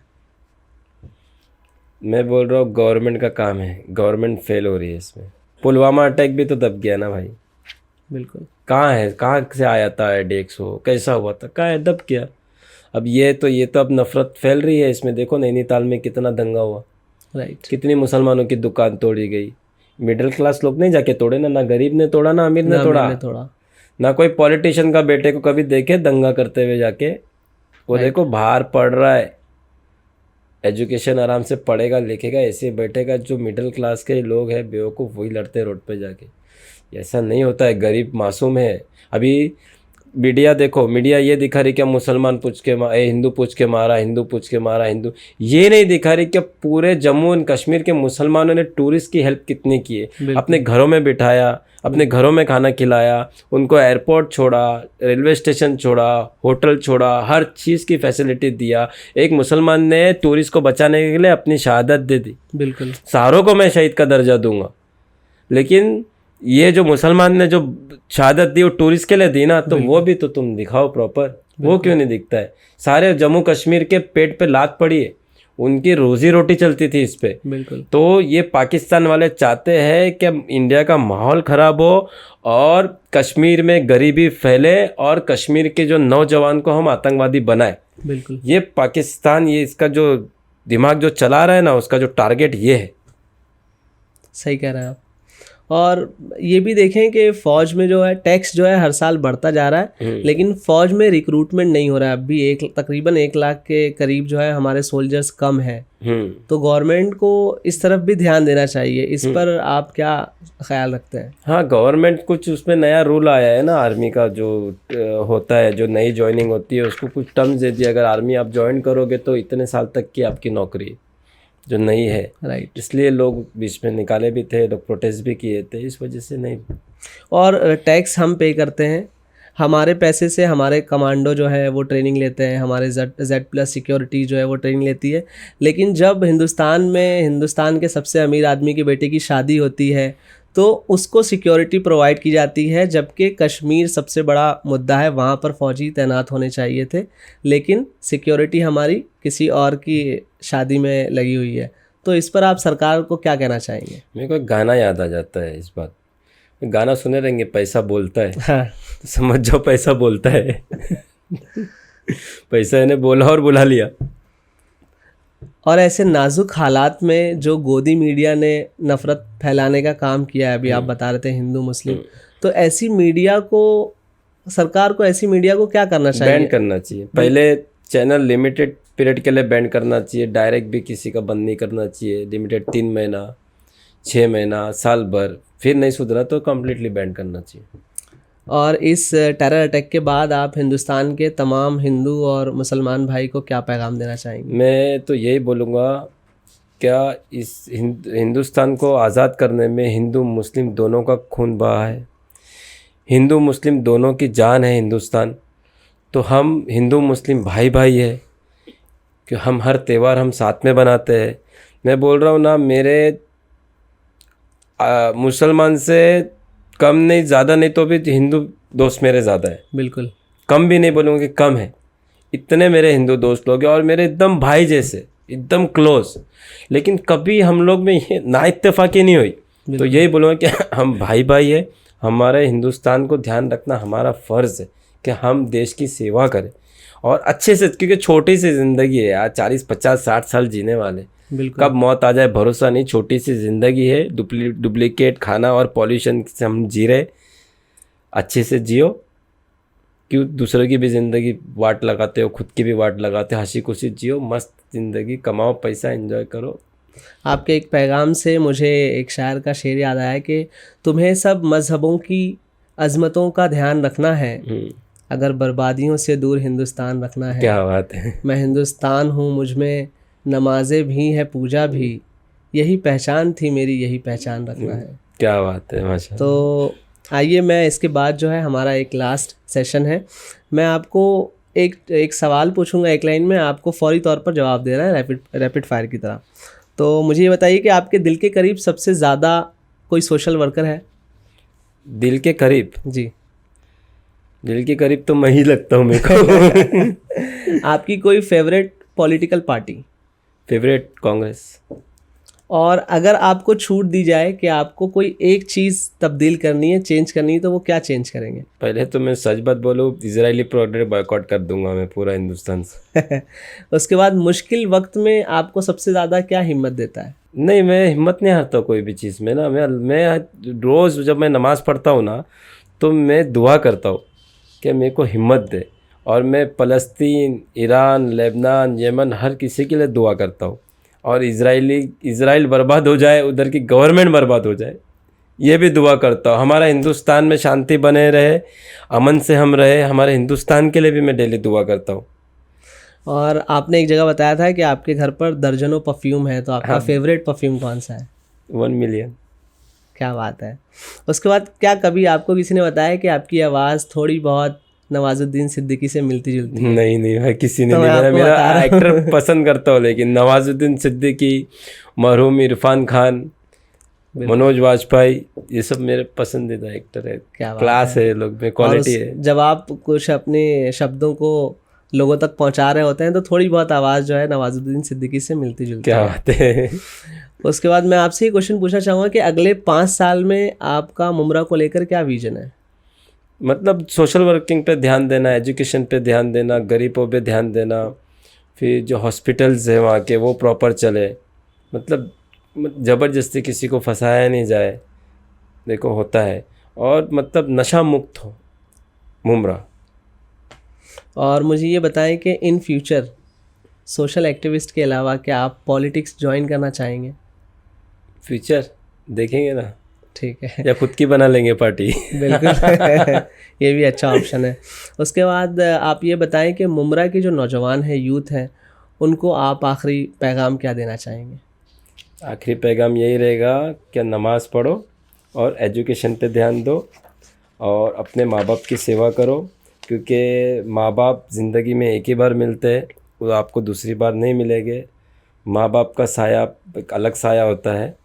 मैं बोल रहा हूँ गवर्नमेंट का काम है, गवर्नमेंट फेल हो रही है इसमें। पुलवामा अटैक भी तो दब गया ना भाई। बिल्कुल। कहाँ है, कहाँ से आया था एडेक्स, हो कैसा हुआ था, कहाँ है, दब गया। अब ये तो अब नफरत फैल रही है इसमें। देखो नैनीताल में कितना दंगा हुआ। राइट। कितनी मुसलमानों की दुकान तोड़ी गई। मिडिल क्लास लोग नहीं जाके तोड़े ना गरीब ने तोड़ा, ना अमीर ने तोड़ा, ना कोई पॉलिटिशियन का बेटे को कभी देखे दंगा करते हुए जाके। वो देखो बाहर पढ़ रहा है, एजुकेशन आराम से पढ़ेगा लिखेगा, ऐसे बैठेगा। जो मिडिल क्लास के लोग हैं बेवकूफ़, वही लड़ते रोड पे जाके। ऐसा नहीं होता है, गरीब मासूम है। अभी मीडिया देखो, मीडिया ये दिखा रही कि मुसलमान पूछ के हिंदू पूछ के मारा, हिंदू पूछ के मारा, हिंदू। ये नहीं दिखा रही कि पूरे जम्मू एंड कश्मीर के मुसलमानों ने टूरिस्ट की हेल्प कितनी की है। अपने घरों में बिठाया, अपने घरों में खाना खिलाया, उनको एयरपोर्ट छोड़ा, रेलवे स्टेशन छोड़ा, होटल छोड़ा, हर चीज़ की फैसिलिटी दिया। एक मुसलमान ने टूरिस्ट को बचाने के लिए अपनी शहादत दे दी। बिल्कुल। सारों को मैं शहीद का दर्जा दूंगा, लेकिन ये जो मुसलमान ने जो शहादत दी वो टूरिस्ट के लिए दी ना, तो वो भी तो तुम दिखाओ प्रॉपर। वो क्यों नहीं दिखता है? सारे जम्मू कश्मीर के पेट पे लात पड़ी है, उनकी रोजी रोटी चलती थी इस पे। बिल्कुल। तो ये पाकिस्तान वाले चाहते हैं कि इंडिया का माहौल ख़राब हो और कश्मीर में गरीबी फैले और कश्मीर के जो नौजवान को हम आतंकवादी बनाए। बिल्कुल। ये पाकिस्तान, ये इसका जो दिमाग जो चला रहा है ना, उसका जो टारगेट ये है। सही कह रहे हैं आप। और ये भी देखें कि फ़ौज में जो है टैक्स जो है हर साल बढ़ता जा रहा है, लेकिन फ़ौज में रिक्रूटमेंट नहीं हो रहा है। अभी तकरीबन 1 लाख के करीब जो है हमारे सोल्जर्स कम है। तो गवर्नमेंट को इस तरफ भी ध्यान देना चाहिए। इस पर आप क्या ख्याल रखते हैं? हाँ, गवर्नमेंट कुछ उसमें नया रूल आया है ना, आर्मी का जो होता है, जो नई ज्वाइनिंग होती है उसको कुछ टर्म्स दे दिया। अगर आर्मी आप ज्वाइन करोगे तो इतने साल तक की आपकी नौकरी जो नहीं है। राइट। इसलिए लोग बीच में निकाले भी थे, लोग प्रोटेस्ट भी किए थे, इस वजह से नहीं। और टैक्स हम पे करते हैं, हमारे पैसे से हमारे कमांडो जो है वो ट्रेनिंग लेते हैं, हमारे Z+ सिक्योरिटी जो है वो ट्रेनिंग लेती है। लेकिन जब हिंदुस्तान के सबसे अमीर आदमी की बेटे की शादी होती है तो उसको सिक्योरिटी प्रोवाइड की जाती है, जबकि कश्मीर सबसे बड़ा मुद्दा है, वहाँ पर फ़ौजी तैनात होने चाहिए थे, लेकिन सिक्योरिटी हमारी किसी और की शादी में लगी हुई है। तो इस पर आप सरकार को क्या कहना चाहेंगे? मेरे को एक गाना याद आ जाता है इस बात। गाना सुने रहेंगे, पैसा बोलता है। हाँ। तो समझ जाओ पैसा बोलता है। पैसा इन्हें बोला और बुला लिया। और ऐसे नाजुक हालात में जो गोदी मीडिया ने नफ़रत फैलाने का काम किया है, अभी आप बता रहे थे हिंदू मुस्लिम, तो सरकार को ऐसी मीडिया को क्या करना चाहिए? बैन करना चाहिए। पहले चैनल लिमिटेड पीरियड के लिए बैन करना चाहिए, डायरेक्ट भी किसी का बंद नहीं करना चाहिए। लिमिटेड 3 महीना, 6 महीना, साल भर, फिर नहीं सुधरा तो कम्प्लीटली बैन करना चाहिए। और इस टेरर अटैक के बाद आप हिंदुस्तान के तमाम हिंदू और मुसलमान भाई को क्या पैगाम देना चाहेंगे? मैं तो यही बोलूँगा, क्या इस हिंदुस्तान को आज़ाद करने में हिंदू मुस्लिम दोनों का खून बहा है, हिंदू मुस्लिम दोनों की जान है हिंदुस्तान। तो हम हिंदू मुस्लिम भाई भाई है कि हम हर त्यौहार हम साथ में बनाते हैं। मैं बोल रहा हूँ ना, मेरे मुसलमान से कम नहीं, ज़्यादा नहीं तो भी हिंदू दोस्त मेरे ज़्यादा है। बिल्कुल। कम भी नहीं बोलूँगा कि कम है, इतने मेरे हिंदू दोस्त लोग हैं और मेरे एकदम भाई जैसे, एकदम क्लोज। लेकिन कभी हम लोग में ये ना इत्तेफाकी नहीं हुई। तो यही बोलूँगा कि हम भाई भाई है। हमारे हिंदुस्तान को ध्यान रखना हमारा फ़र्ज़ है कि हम देश की सेवा करें और अच्छे से, क्योंकि छोटी सी ज़िंदगी है यार, 40, 50, 60 साल जीने वाले। कब मौत आ जाए भरोसा नहीं। छोटी सी ज़िंदगी है, डुप्लीकेट खाना और पॉल्यूशन से हम जी रहे। अच्छे से जियो, क्यों दूसरों की भी ज़िंदगी वाट लगाते हो, खुद की भी वाट लगाते हो। हंसी खुशी जियो, मस्त ज़िंदगी, कमाओ पैसा, एंजॉय करो। आपके एक पैगाम से मुझे एक शायर का शेर याद आया कि तुम्हें सब मज़हबों की अज़मतों का ध्यान रखना है, अगर बर्बादियों से दूर हिंदुस्तान रखना है। क्या बात है। मैं हिंदुस्तान हूँ, मुझ में नमाजें भी है, पूजा भी, यही पहचान थी मेरी, यही पहचान रखना है। क्या बात है, माशाल्लाह। तो आइए, मैं इसके बाद जो है हमारा एक लास्ट सेशन है, मैं आपको एक सवाल पूछूंगा एक लाइन में, आपको फौरी तौर पर जवाब देना है, रैपिड फायर की तरह। तो मुझे ये बताइए कि आपके दिल के करीब सबसे ज़्यादा कोई सोशल वर्कर है? दिल के करीब? जी। दिल के करीब तो मैं ही लगता हूँ मेरे को। आपकी कोई favourite political party? Favourite Congress. और अगर आपको छूट दी जाए कि आपको कोई एक चीज़ तब्दील करनी है, चेंज करनी है, तो वो क्या चेंज करेंगे? पहले तो मैं सच बात बोलूँ, इजरायली प्रोडक्ट बॉयकॉट कर दूंगा मैं पूरा हिंदुस्तान से। उसके बाद मुश्किल वक्त में आपको सबसे ज़्यादा क्या हिम्मत देता है? नहीं, मैं हिम्मत नहीं हारता कोई भी चीज़ में ना। मैं रोज़ जब मैं नमाज़ पढ़ता हूँ ना, तो मैं दुआ करता हूँ कि मेरे को हिम्मत दे। और मैं फ़लस्तीन, ईरान, लेबनान, यमन, हर किसी के लिए दुआ करता हूँ। और इज़राइल बर्बाद हो जाए, उधर की गवर्नमेंट बर्बाद हो जाए, ये भी दुआ करता हूँ। हमारा हिंदुस्तान में शांति बने रहे, अमन से हम रहे, हमारे हिंदुस्तान के लिए भी मैं डेली दुआ करता हूँ। और आपने एक जगह बताया था कि आपके घर पर दर्जनों परफ्यूम है, तो आपका फेवरेट परफ्यूम कौन सा है? 1 मिलियन। क्या बात है। उसके बाद क्या कभी आपको किसी ने बताया कि आपकी आवाज़ थोड़ी बहुत नवाजुद्दीन सिद्दीकी से मिलती जुलती है? नहीं भाई, किसी ने तो नहीं। मेरा एक्टर पसंद करता हूँ, लेकिन नवाजुद्दीन सिद्दीकी, मरहूम इरफान खान, मनोज वाजपेयी, ये सब मेरे पसंदीदा एक्टर है। क्या क्लास है लोग में, क्वालिटी है। जब आप कुछ अपने शब्दों को लोगों तक पहुंचा रहे होते हैं तो थोड़ी बहुत आवाज़ जो है नवाजुद्दीन सिद्दीकी से मिलती जुलती है। क्या बात है। उसके बाद मैं आपसे ये क्वेश्चन पूछना चाहूँगा कि अगले 5 साल में आपका मुमरा को लेकर क्या विजन है? मतलब सोशल वर्किंग पे ध्यान देना, एजुकेशन पे ध्यान देना, गरीबों पे ध्यान देना, फिर जो हॉस्पिटल्स है वहाँ के वो प्रॉपर चले, मतलब ज़बरदस्ती किसी को फंसाया नहीं जाए, देखो होता है, और मतलब नशा मुक्त हो मुमरा। और मुझे ये बताएं कि इन फ्यूचर सोशल एक्टिविस्ट के अलावा क्या आप पॉलिटिक्स ज्वाइन करना चाहेंगे? फ्यूचर देखेंगे ना, ठीक है। या खुद की बना लेंगे पार्टी। बिल्कुल। ये भी अच्छा ऑप्शन है। उसके बाद आप ये बताएं कि मुमरा के जो नौजवान हैं, यूथ हैं, उनको आप आखिरी पैगाम क्या देना चाहेंगे? आखिरी पैगाम यही रहेगा कि नमाज़ पढ़ो और एजुकेशन पे ध्यान दो और अपने माँ बाप की सेवा करो, क्योंकि माँ बाप ज़िंदगी में एक ही बार मिलते हैं, वो आपको दूसरी बार नहीं मिलेंगे। माँ बाप का साया एक अलग साया होता है,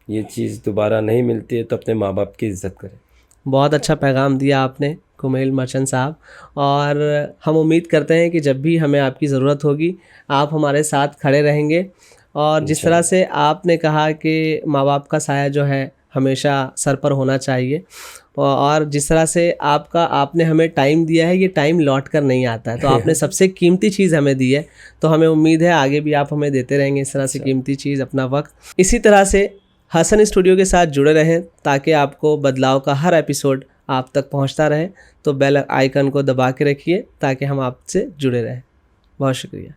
ये चीज़ दोबारा नहीं मिलती है, तो अपने माँ बाप की इज़्ज़त करें। बहुत अच्छा पैगाम दिया आपने कुमेल मर्चेंट साहब, और हम उम्मीद करते हैं कि जब भी हमें आपकी ज़रूरत होगी आप हमारे साथ खड़े रहेंगे। और जिस तरह से आपने कहा कि माँ बाप का साया जो है हमेशा सर पर होना चाहिए, और जिस तरह से आपने हमें टाइम दिया है, ये टाइम लौट कर नहीं आता है, तो आपने सबसे कीमती चीज़ हमें दी है, तो हमें उम्मीद है आगे भी आप हमें देते रहेंगे इस तरह से कीमती चीज़, अपना वक्त। इसी तरह से हसन स्टूडियो के साथ जुड़े रहें ताकि आपको बदलाव का हर एपिसोड आप तक पहुंचता रहे। तो बेल आइकन को दबा के रखिए ताकि हम आपसे जुड़े रहें। बहुत शुक्रिया।